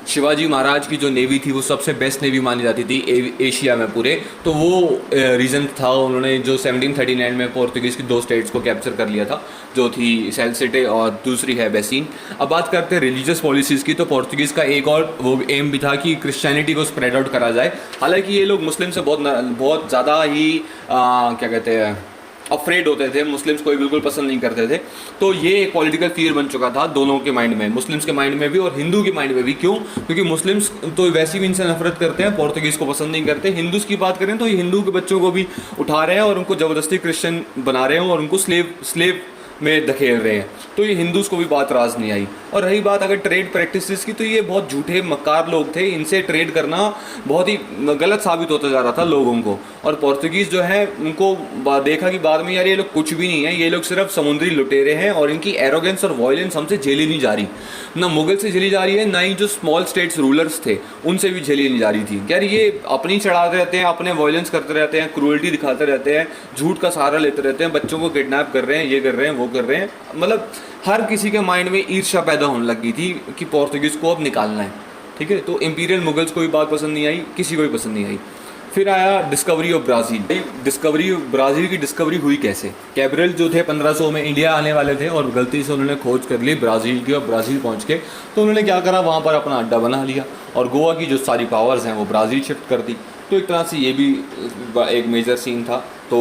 शिवाजी महाराज की जो नेवी थी वो सबसे बेस्ट नेवी मानी जाती थी एशिया में पूरे। तो वो रीज़न था उन्होंने जो 1739 में पोर्तुगीज़ की 2 स्टेट्स को कैप्चर कर लिया था, जो थी सल्सेटे और दूसरी है बेसिन। अब बात करते हैं रिलीजियस पॉलिसीज़ की। तो पोर्तुगीज़ का एक और वो एम भी था कि क्रिश्चियनिटी को स्प्रेड आउट करा जाए। हालांकि ये लोग मुस्लिम से बहुत ज़्यादा ही क्या कहते हैं अफ्रेड होते थे, मुस्लिम्स को बिल्कुल पसंद नहीं करते थे। तो ये एक पॉलिटिकल फियर बन चुका था दोनों के माइंड में, मुस्लिम्स के माइंड में भी और हिंदू के माइंड में भी। क्यों? क्योंकि मुस्लिम्स तो वैसे भी इनसे नफरत करते हैं, पोर्तुगीज़ को पसंद नहीं करते। हिंदूज़ की बात करें तो ये हिंदू के बच्चों को भी उठा रहे हैं और उनको ज़बरदस्ती क्रिश्चियन बना रहे हैं और उनको स्लेव में धकेल रहे हैं। तो ये हिंदूज़ को भी बात राज नहीं आई। और रही बात अगर ट्रेड प्रैक्टिसेस की, तो ये बहुत झूठे मक्कार लोग थे, इनसे ट्रेड करना बहुत ही गलत साबित होता जा रहा था लोगों को। और पोर्तुगीज़ जो है उनको देखा कि बाद में यार ये लोग कुछ भी नहीं है, ये लोग सिर्फ समुद्री लुटेरे हैं और इनकी एरोगेंस और वॉयलेंस हमसे झेली नहीं जा रही, ना मुगल से झेली जा रही है, ना ही जो स्मॉल स्टेट्स रूलर्स थे उनसे भी झेली नहीं जा रही थी। यार ये अपनी चढ़ाते रहते हैं, अपने वॉयलेंस करते रहते हैं, क्रूअल्टी दिखाते रहते हैं, झूठ का सहारा लेते रहते हैं, बच्चों को किडनैप कर रहे हैं, ये कर रहे हैं, वो कर रहे हैं। मतलब हर किसी के माइंड में ईर्ष्या पैदा होने लगी थी कि पोर्तुगीज़ को अब निकालना है। ठीक है, तो इंपीरियल मुगल्स को भी बात पसंद नहीं आई, किसी को भी पसंद नहीं आई। फिर आया डिस्कवरी ऑफ ब्राज़ील। ब्राज़ील की डिस्कवरी हुई कैसे? कैब्रल जो थे 1500 में इंडिया आने वाले थे और गलती से उन्होंने खोज कर ली ब्राज़ील की, और ब्राज़ील पहुंच के तो उन्होंने क्या करा, वहाँ पर अपना अड्डा बना लिया और गोवा की जो सारी पावर्स हैं वो ब्राज़ील शिफ्ट कर दी। तो एक तरह से ये भी एक मेजर सीन था। तो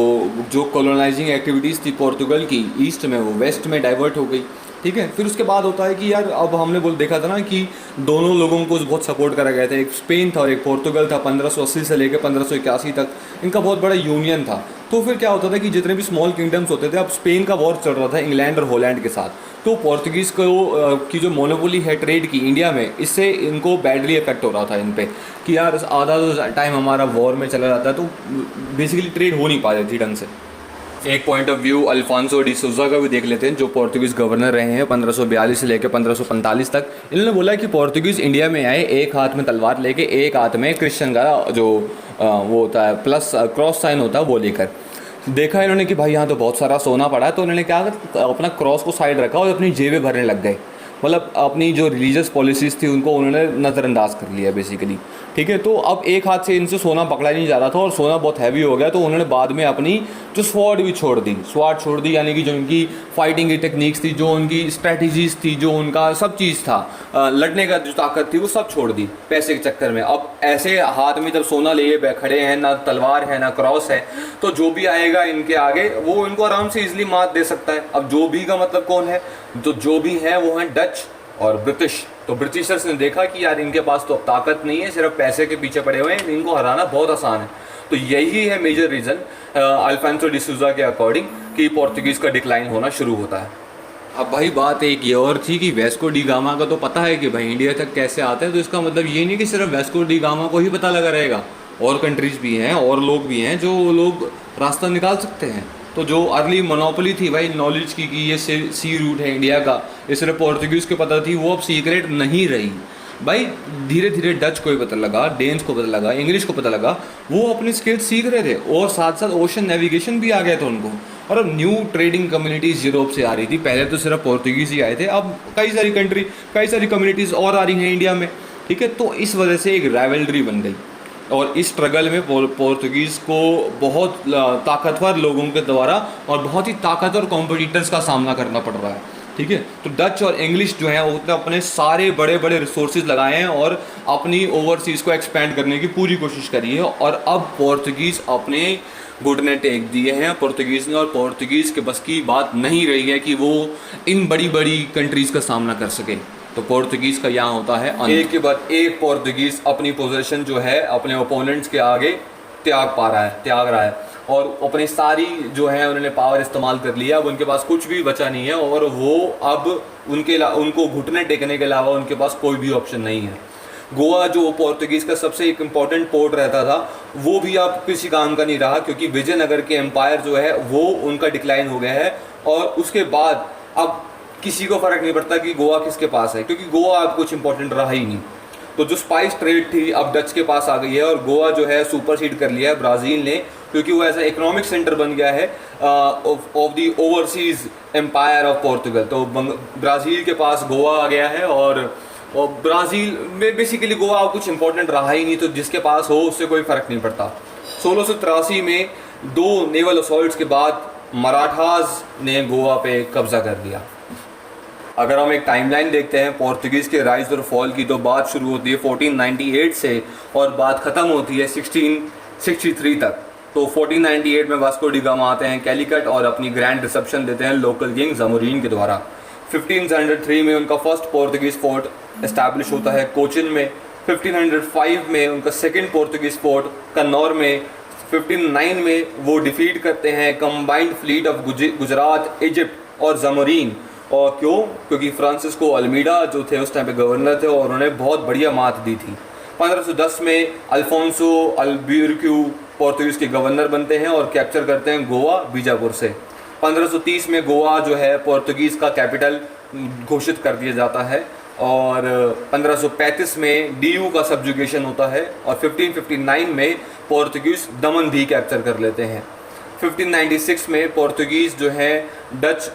जो कॉलोनाइजिंग एक्टिविटीज़ थी पोर्तुगल की ईस्ट में, वो वेस्ट में डाइवर्ट हो गई। ठीक है, फिर उसके बाद होता है कि यार अब हमने देखा था ना कि दोनों लोगों को बहुत सपोर्ट करा गया था, एक स्पेन था और एक पोर्तुगल था। 1580 से लेकर 1581 तक इनका बहुत बड़ा यूनियन था। तो फिर क्या होता था कि जितने भी स्मॉल किंगडम्स होते थे, अब स्पेन का वॉर चल रहा था इंग्लैंड और हॉलैंड के साथ, तो पोर्तुगीज़ को की जो मोनोपोली है ट्रेड की इंडिया में, इससे इनको बैडली इफेक्ट हो रहा था इन पे कि यार आधा तो टाइम हमारा वॉर में चला जाता है, तो बेसिकली ट्रेड हो नहीं पा रही थी ढंग से। एक point of view Alfonso de Souza का भी देख लेते हैं, जो पोर्तुगीज़ गवर्नर रहे हैं 1542 से लेकर 1545 तक। इन्होंने बोला कि पोर्तुगीज़ इंडिया में आए एक हाथ में तलवार लेके, एक हाथ में क्रिश्चियन का जो वो होता है प्लस क्रॉस साइन होता है वो लेकर। देखा इन्होंने कि भाई यहाँ तो बहुत सारा सोना पड़ा है, तो उन्होंने क्या अपना क्रॉस को साइड रखा और अपनी जेबें भरने लग गए। मतलब अपनी जो रिलीजियस पॉलिसीज़ थी उनको उन्होंने नज़रअंदाज कर लिया बेसिकली। ठीक है, तो अब एक हाथ से इनसे सोना पकड़ा नहीं जा रहा था और सोना बहुत हैवी हो गया, तो उन्होंने बाद में अपनी जो स्वॉर्ड भी छोड़ दी, यानी कि जो उनकी फाइटिंग की टेक्निक्स थी, जो उनकी स्ट्रैटेजीज थी, जो उनका सब चीज़ था, लड़ने का जो ताकत थी, वो सब छोड़ दी पैसे के चक्कर में। अब ऐसे हाथ में जब सोना लिए खड़े हैं, ना तलवार है ना क्रॉस है, तो जो भी आएगा इनके आगे वो इनको आराम से इजिली मात दे सकता है। अब जो भी का मतलब कौन है, तो जो भी है वो है डच और ब्रिटिश। तो ब्रिटिशर्स ने देखा कि यार इनके पास तो अब ताकत नहीं है, सिर्फ पैसे के पीछे पड़े हुए हैं, इनको हराना बहुत आसान है। तो यही है मेजर रीज़न अल्फांसो डी सूजा के अकॉर्डिंग कि पोर्तुगीज़ का डिक्लाइन होना शुरू होता है। अब भाई बात एक ये और थी कि वेस्को डी गामा का तो पता है कि भाई इंडिया तक कैसे आते हैं, तो इसका मतलब ये नहीं कि सिर्फ वेस्को डी गामा को ही पता लगा रहेगा, और कंट्रीज़ भी हैं और लोग भी हैं जो लोग रास्ता निकाल सकते हैं। तो जो अर्ली मोनोपोली थी भाई नॉलेज की कि ये सी रूट है इंडिया का, ये सिर्फ पोर्तुगीज़ को पता थी, वो अब सीक्रेट नहीं रही भाई। धीरे धीरे डच को भी पता लगा, डेन्स को पता लगा, इंग्लिश को पता लगा, वो अपनी स्किल्स सीख रहे थे और साथ साथ ओशन नेविगेशन भी आ गया था उनको। और अब न्यू ट्रेडिंग कम्युनिटीज़ यूरोप से आ रही थी। पहले तो सिर्फ पोर्तुगीज़ ही आए थे, अब कई सारी कम्युनिटीज़ और आ रही हैं इंडिया में। ठीक है, तो इस वजह से एक राइवलरी बन गई और इस स्ट्रगल में पोर्तुगीज़ को बहुत ताकतवर लोगों के द्वारा और बहुत ही ताकतवर कॉम्पिटिटर्स का सामना करना पड़ रहा है। ठीक है, तो डच और इंग्लिश जो है उसने अपने सारे बड़े बड़े रिसोर्सेज लगाए हैं और अपनी ओवरसीज़ को एक्सपेंड करने की पूरी कोशिश करी है। और अब पोर्तुगीज़ अपने घुटने टेक दिए हैं पोर्तुगीज़ ने, और पोर्तुगीज़ के बस की बात नहीं रही है कि वो इन बड़ी बड़ी कंट्रीज़ का सामना कर सके। तो पोर्तुगीज़ का यहाँ होता है एक के बाद एक पोर्तुगीज़ अपनी पोजीशन जो है अपने ओपोनेंट्स के आगे त्याग रहा है और अपनी सारी जो है उन्होंने पावर इस्तेमाल कर लिया। अब उनके पास कुछ भी बचा नहीं है और वो अब उनको घुटने टेकने के अलावा उनके पास कोई भी ऑप्शन नहीं है। गोवा जो पोर्तुगीज़ का सबसे एक इम्पॉर्टेंट पोर्ट रहता था, वो भी अब किसी काम का नहीं रहा, क्योंकि विजयनगर के एम्पायर जो है वो उनका डिक्लाइन हो गया है। और उसके बाद अब किसी को फ़र्क नहीं पड़ता कि गोवा किसके पास है, क्योंकि गोवा अब कुछ इंपॉर्टेंट रहा ही नहीं। तो जो स्पाइस ट्रेड थी अब डच के पास आ गई है और गोवा जो है सुपरसीड कर लिया है ब्राज़ील ने, क्योंकि वो ऐसा इकोनॉमिक सेंटर बन गया है of the overseas empire of Portugal. तो ब्राज़ील के पास गोवा आ गया है और ब्राज़ील में बेसिकली गोवा अब कुछ इंपॉर्टेंट रहा ही नहीं, तो जिसके पास हो उससे कोई फ़र्क नहीं पड़ता। 1683 में 2 नेवल असॉल्ट्स के बाद मराठास ने गोवा पे कब्जा कर लिया। अगर हम एक टाइमलाइन देखते हैं पोर्तुगीज़ के राइज और फॉल की, तो बात शुरू होती है 1498 से और बात ख़त्म होती है 1663 तक। तो 1498 में वास्को डी गामा आते हैं कैलिकट और अपनी ग्रैंड रिसेप्शन देते हैं लोकल किंग ज़मोरीन के द्वारा। 1503 में उनका फर्स्ट पोर्तुगीज़ फोर्ट इस्टेब्लिश होता है कोचिन में। 1505 में उनका सेकेंड पोर्तुगीज़ फोर्ट कन्नौर में। 1509 में वो डिफीट करते हैं combined fleet of Gujarat, Egypt और जमोरीन। और क्यों? क्योंकि फ्रांसिस्को अल्मीडा जो थे उस टाइम पे गवर्नर थे और उन्होंने बहुत बढ़िया मात दी थी। 1510 में अल्फोंसो अल्बुकर्क्यू पोर्तुगीज़ के गवर्नर बनते हैं और कैप्चर करते हैं गोवा बीजापुर से। 1530 में गोवा जो है पोर्तुगीज़ का कैपिटल घोषित कर दिया जाता है और 1535 में डीयू का सब्जुगेशन होता है और 1559 में पोर्तुगीज़ दमन भी कैप्चर कर लेते हैं। 1596 में पोर्तुगीज़ जो है डच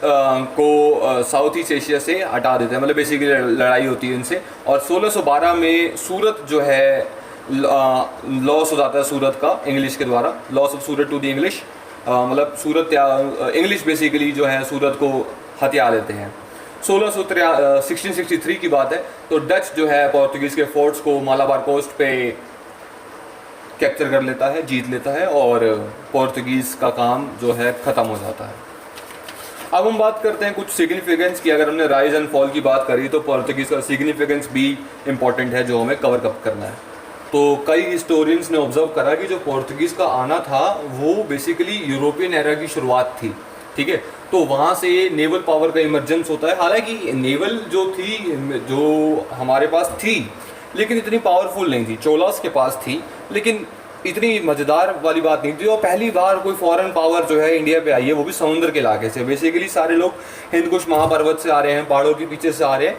को साउथ ईस्ट एशिया से हटा देते हैं, मतलब बेसिकली लड़ाई होती है इनसे। और 1612 में सूरत जो है लॉस हो जाता है सूरत का इंग्लिश के द्वारा, loss of Surat to the English, मतलब सूरत इंग्लिश बेसिकली जो है सूरत को हथिया लेते हैं। 1663 की बात है तो डच जो है पोर्तुगीज़ के फोर्ट्स को मालाबार कोस्ट पे कैप्चर कर लेता है, जीत लेता है और पोर्तुगीज़ का काम जो है ख़त्म हो जाता है। अब हम बात करते हैं कुछ सिग्निफिकेंस की। अगर हमने राइज एंड फॉल की बात करी तो पोर्तुगीज़ का सिग्निफिकेंस भी इम्पॉर्टेंट है जो हमें कवर अप करना है। तो कई हिस्टोरियंस ने ऑब्जर्व करा कि जो पोर्तुगीज़ का आना था वो बेसिकली यूरोपियन एरा की शुरुआत थी, ठीक है। तो वहाँ से नेवल पावर का इमरजेंस होता है। हालांकि नेवल जो थी जो हमारे पास थी लेकिन इतनी पावरफुल नहीं थी, चोलास के पास थी लेकिन इतनी मज़ेदार वाली बात नहीं थी। और पहली बार कोई फॉरेन पावर जो है इंडिया पे आई है वो भी समुद्र के इलाके से। बेसिकली सारे लोग हिंदकुश महापर्वत से आ रहे हैं, पहाड़ों के पीछे से आ रहे हैं,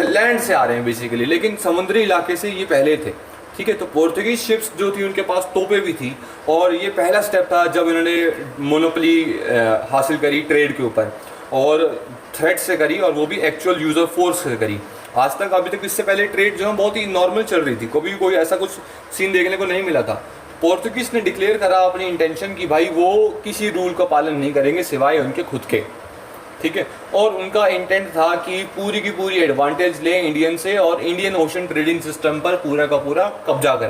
लैंड से आ रहे हैं बेसिकली, लेकिन समुद्री इलाके से ये पहले थे, ठीक है। तो पोर्तुगीज शिप्स जो थी उनके पास तोपें भी थी और ये पहला स्टेप था जब इन्होंने मोनोपोली हासिल करी ट्रेड के ऊपर और थ्रेट से करी और वो भी एक्चुअल यूज़ ऑफ फोर्स से करी। आज तक अभी तक इससे पहले ट्रेड जो है बहुत ही नॉर्मल चल रही थी, कभी कोई ऐसा कुछ सीन देखने को नहीं मिला था। पोर्तुगीज ने डिक्लेयर करा अपनी इंटेंशन कि भाई वो किसी रूल का पालन नहीं करेंगे सिवाय उनके खुद के, ठीक है। और उनका इंटेंट था कि पूरी की पूरी एडवांटेज लें इंडियन से और इंडियन ओशन ट्रेडिंग सिस्टम पर पूरा का पूरा कब्जा करें।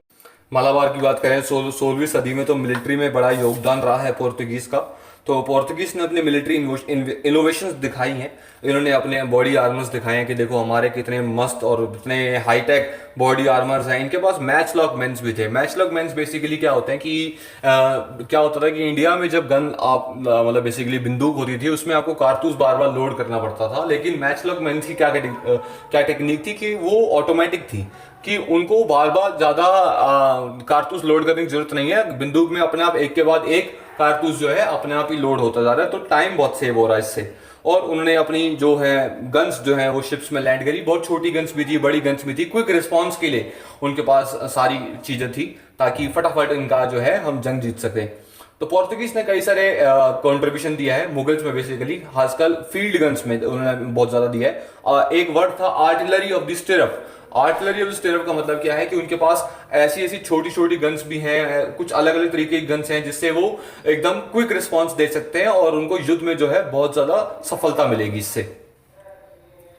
मालाबार की बात करें 16वीं सदी में तो मिलिट्री में बड़ा योगदान रहा है पोर्तुगीज़ का। तो पोर्तुगीज ने अपने मिलिट्री इनोवेशंस दिखाई हैं, इन्होंने अपने बॉडी आर्मर्स दिखाए हैं कि देखो हमारे कितने मस्त और कितने हाईटेक बॉडी आर्मर्स हैं। इनके पास मैच लॉक मेंस भी थे। मैच लॉक मेंस बेसिकली क्या होते हैं कि क्या होता था कि इंडिया में जब गन आप मतलब बेसिकली बंदूक होती थी उसमें आपको कारतूस बार बार लोड करना पड़ता था, लेकिन मैच लॉक मेंस की क्या टेक्निक थी कि वो ऑटोमेटिक थी कि उनको बार बार ज़्यादा कारतूस लोड करने की जरूरत नहीं है, बंदूक में अपने आप एक के बाद एक कारतूस जो है अपने आप ही लोड होता जा रहा है, तो टाइम बहुत सेव हो रहा है इससे। और उन्होंने अपनी जो है गन्स जो है वो शिप्स में लैंड करी, बहुत छोटी गन्स भी थी, बड़ी गन्स भी थी, क्विक रिस्पॉन्स के लिए उनके पास सारी चीज़ें थी ताकि फटाफट इनका जो है हम जंग जीत सकें। तो पोर्तुगीज ने कई सारे कंट्रीब्यूशन दिया है मुगल्स में, बेसिकली खासकर फील्ड गन्स में उन्होंने बहुत ज़्यादा दिया है। एक वर्ड था artillery of the stirrup. Artillery of the stirrup का मतलब क्या है कि उनके पास ऐसी ऐसी छोटी छोटी गन्स भी हैं, कुछ अलग अलग तरीके की गन्स हैं जिससे वो एकदम क्विक रिस्पॉन्स दे सकते हैं और उनको युद्ध में जो है बहुत ज़्यादा सफलता मिलेगी इससे,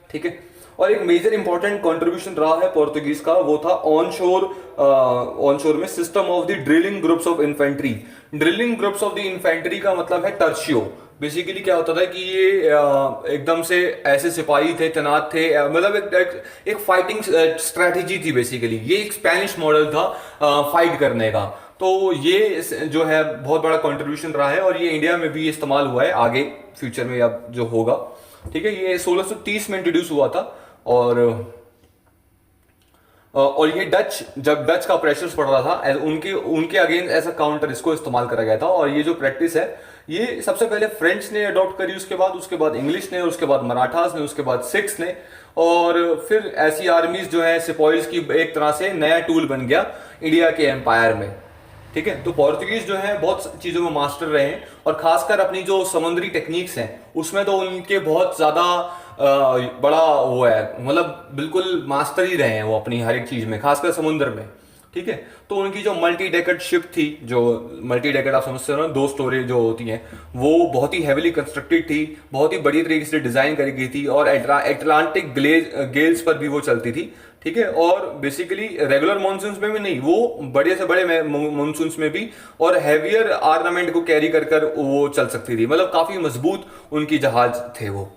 ठीक है। और एक मेजर इंपॉर्टेंट कंट्रीब्यूशन रहा है पोर्तुगीज का, वो था ऑन शोर में system of the drilling groups of infantry. Drilling groups of the infantry का मतलब है टर्शियो। बेसिकली क्या होता था कि ये एकदम से ऐसे सिपाही थे, तैनात थे, मतलब एक फाइटिंग स्ट्रैटेजी थी बेसिकली। ये एक स्पेनिश मॉडल था फाइट करने का। तो ये जो है बहुत बड़ा कंट्रीब्यूशन रहा है और ये इंडिया में भी इस्तेमाल हुआ है आगे फ्यूचर में अब जो होगा, ठीक है। ये 1630 में इंट्रोड्यूस हुआ था और ये जब डच का प्रेशर्स पड़ रहा था उनके अगेंस्ट ऐसा काउंटर इसको इस्तेमाल करा गया था। और ये जो प्रैक्टिस है ये सबसे पहले फ्रेंच ने अडॉप्ट करी, उसके बाद इंग्लिश ने, उसके बाद मराठास ने, उसके बाद सिख्स ने, और फिर ऐसी आर्मीज जो है सिपॉइज की एक तरह से नया टूल बन गया इंडिया के एम्पायर में, ठीक है। तो पोर्तुगीज जो है बहुत चीज़ों में मास्टर रहे हैं और खासकर अपनी जो समुद्री टेक्निक्स हैं उसमें तो उनके बहुत ज़्यादा बड़ा वो है, मतलब बिल्कुल मास्टर ही रहे हैं वो अपनी हर एक चीज़ में, खासकर समुद्र में, ठीक है। तो उनकी जो मल्टी डेकेड शिप थी, जो मल्टी डेकेड आप समझते हो ना, 2 स्टोरी जो होती हैं, वो बहुत ही हेविली कंस्ट्रक्टेड थी, बहुत ही बढ़िया तरीके से डिज़ाइन करी गई थी और एटलांटिक गेल्स पर भी वो चलती थी, ठीक है। और बेसिकली रेगुलर मानसून्स में भी नहीं, वो बड़े से बड़े मानसून्स में भी और हैवियर आर्नामेंट को कैरी कर वो चल सकती थी, मतलब काफ़ी मजबूत उनकी जहाज थे वो।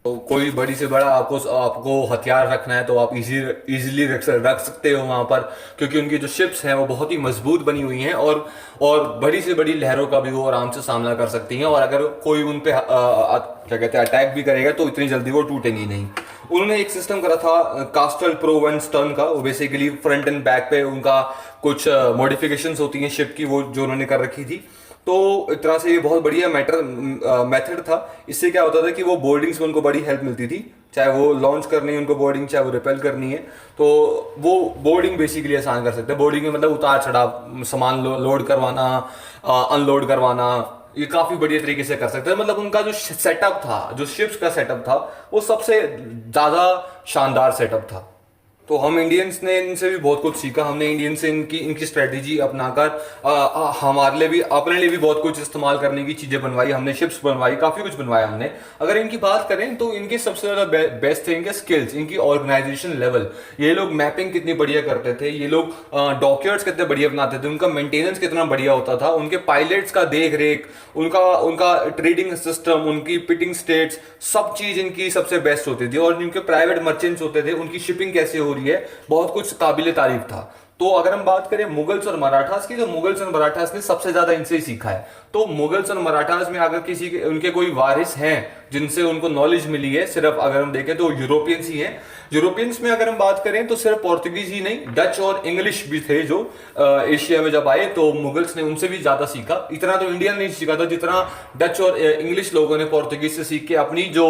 तो कोई बड़ी से बड़ा आपको हथियार रखना है तो आप इजीली रख सकते हो वहाँ पर, क्योंकि उनकी जो शिप्स हैं वो बहुत ही मजबूत बनी हुई हैं, और बड़ी से बड़ी लहरों का भी वो आराम से सामना कर सकती हैं, और अगर कोई उन पे क्या कहते हैं अटैक भी करेगा तो इतनी जल्दी वो टूटेंगी नहीं। उन्होंने एक सिस्टम करा था कास्टल प्रो 1 स्टर्न का, वो बेसिकली फ्रंट एंड बैक पे उनका कुछ मॉडिफिकेशंस होती हैं शिप की, वो जो उन्होंने कर रखी थी। तो एक तरह से ये बहुत बढ़िया मेथड था। इससे क्या होता था कि वो बोर्डिंग्स में उनको बड़ी हेल्प मिलती थी, चाहे वो लॉन्च करनी है उनको बोर्डिंग, चाहे वो रिपेल करनी है, तो वो बोर्डिंग बेसिकली आसान कर सकते हैं। बोर्डिंग में मतलब उतार चढ़ाव, सामान लोड करवाना, अनलोड करवाना, ये काफी बढ़िया तरीके से कर सकते हैं। मतलब उनका जो सेटअप था, जो शिप्स का सेटअप था, वो सबसे ज्यादा शानदार सेटअप था। तो हम इंडियंस ने इनसे भी बहुत कुछ सीखा। हमने इंडियन से इनकी स्ट्रेटेजी अपनाकर हमारे लिए भी, अपने लिए भी बहुत कुछ इस्तेमाल करने की चीजें बनवाई हमने, शिप्स बनवाई, काफी कुछ बनवाया हमने। अगर इनकी बात करें तो इनके सबसे ज्यादा बेस्ट थे इनके स्किल्स, इनकी ऑर्गेनाइजेशन लेवल। ये लोग मैपिंग कितनी बढ़िया करते थे, ये लोग डॉक्यूमेंट्स कितने बढ़िया बनाते थे, उनका मेंटेनेंस कितना बढ़िया होता था, उनके पायलट्स का देख रेख, उनका ट्रेडिंग सिस्टम, उनकी पिटिंग स्टेट्स, सब चीज इनकी सबसे बेस्ट होती थी। और जिनके प्राइवेट मर्चेंट्स होते थे, उनकी शिपिंग कैसे हो रही है, बहुत कुछ काबिले तारीफ था। तो अगर हम बात करें मुगल्स और मराठास की, तो मुगल्स और मराठास ने सबसे ज्यादा इनसे ही सीखा है। तो मुगल्स और मराठास में अगर किसी के उनके कोई वारिस हैं जिनसे उनको नॉलेज मिली है, सिर्फ अगर हम देखें तो यूरोपियंस ही हैं। यूरोपियंस में अगर हम बात करें तो सिर्फ पोर्तुगीज ही नहीं, डच और इंग्लिश भी थे जो एशिया में जब आए, तो मुगल्स ने उनसे भी ज्यादा सीखा। इतना तो इंडियन नहीं सीखा था जितना डच और इंग्लिश लोगों ने पोर्तुगीज से सीख के अपनी जो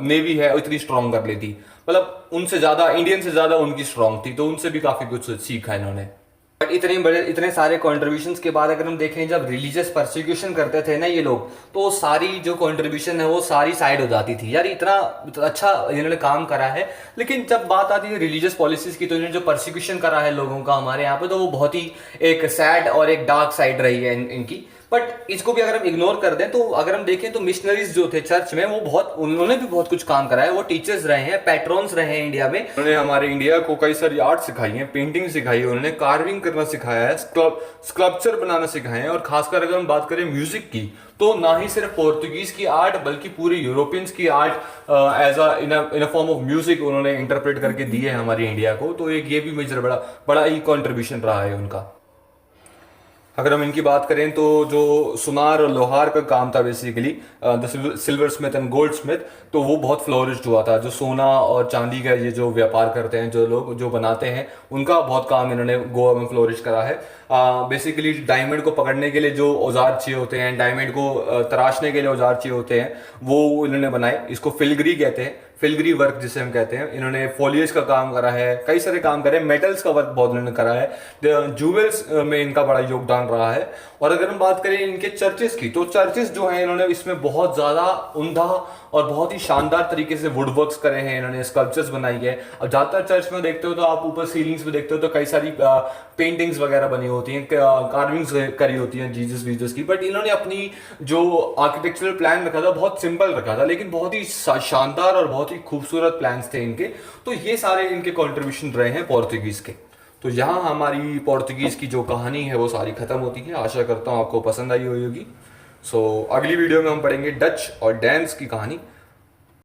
नेवी है इतनी स्ट्रांग कर ली थी। मतलब उनसे ज्यादा, इंडियन से ज्यादा उनकी स्ट्रांग थी, तो उनसे भी काफी कुछ सीखा इन्होंने। बट इतने सारे कॉन्ट्रीब्यूशंस के बाद अगर हम देखें, जब रिलीजियस परसिक्यूशन करते थे ना ये लोग, तो सारी जो कॉन्ट्रीब्यूशन है वो सारी साइड हो जाती थी। यार इतना अच्छा इन्होंने काम करा है, लेकिन जब बात आती है रिलीजियस पॉलिसीज की, तो इन्होंने जो परसिक्यूशन करा है लोगों का हमारे यहाँ पे, तो वो बहुत ही एक सैड और एक डार्क साइड रही है इनकी। बट इसको भी अगर हम इग्नोर कर दें, तो अगर हम देखें तो मिशनरीज जो थे चर्च में, वो उन्होंने भी बहुत कुछ काम करा है। वो टीचर्स रहे हैं, पैट्रॉन्स रहे हैं इंडिया में। उन्होंने हमारे इंडिया को कई सारी आर्ट सिखाई है, पेंटिंग सिखाई है, उन्होंने कार्विंग करना सिखाया है, स्कल्पचर बनाना सिखाए हैं। और खासकर अगर हम बात करें म्यूजिक की, तो ना ही सिर्फ पोर्तुगीज की आर्ट बल्कि पूरे यूरोपियंस की art as in a form of music उन्होंने इंटरप्रेट करके दी है हमारी इंडिया को। तो एक ये भी मेजर बड़ा ही कॉन्ट्रीब्यूशन रहा है उनका। अगर हम इनकी बात करें तो जो सुनार और लोहार का काम था basically, the silver Smith and gold Smith, तो वो बहुत फ्लोरिश्ड हुआ था। जो सोना और चांदी का ये जो व्यापार करते हैं, जो लोग जो बनाते हैं, उनका बहुत काम इन्होंने गोवा में फ्लोरिश करा है। बेसिकली डायमंड को पकड़ने के लिए जो औजार चाहिए होते हैं, डायमंड को तराशने के लिए औजार चाहिए होते हैं, वो इन्होंने बनाए। इसको फिलग्री कहते हैं, फिलग्री वर्क जिसे हम कहते हैं। इन्होंने फॉलियज का काम करा है, कई सारे काम करे, मेटल्स का वर्क बहुत इन्होंने करा है, जूवेल्स में इनका बड़ा योगदान रहा है। और अगर हम बात करें इनके चर्चेस की, तो चर्चेस जो हैं इन्होंने इसमें बहुत ज़्यादा उम्दा और बहुत ही शानदार तरीके से वुड वर्क्स करे हैं, इन्होंने स्कल्पचर्स बनाई है। अब ज़्यादातर चर्च में देखते हो तो आप ऊपर सीलिंग्स में देखते हो तो कई सारी पेंटिंग्स वगैरह बनी होती हैं, कार्विंग्स करी होती हैं जीसस वीजस की। बट इन्होंने अपनी जो आर्किटेक्चरल प्लान रखा था बहुत सिंपल रखा था, लेकिन बहुत ही शानदार और बहुत ही खूबसूरत प्लान्स थे इनके। तो ये सारे इनके कॉन्ट्रीब्यूशन रहे हैं पोर्तुगीज के। तो यहाँ हमारी पोर्तुगीज की जो कहानी है वो सारी खत्म होती है। आशा करता हूँ आपको पसंद आई होगी। सो अगली वीडियो में हम पढ़ेंगे डच और डैन्स की कहानी।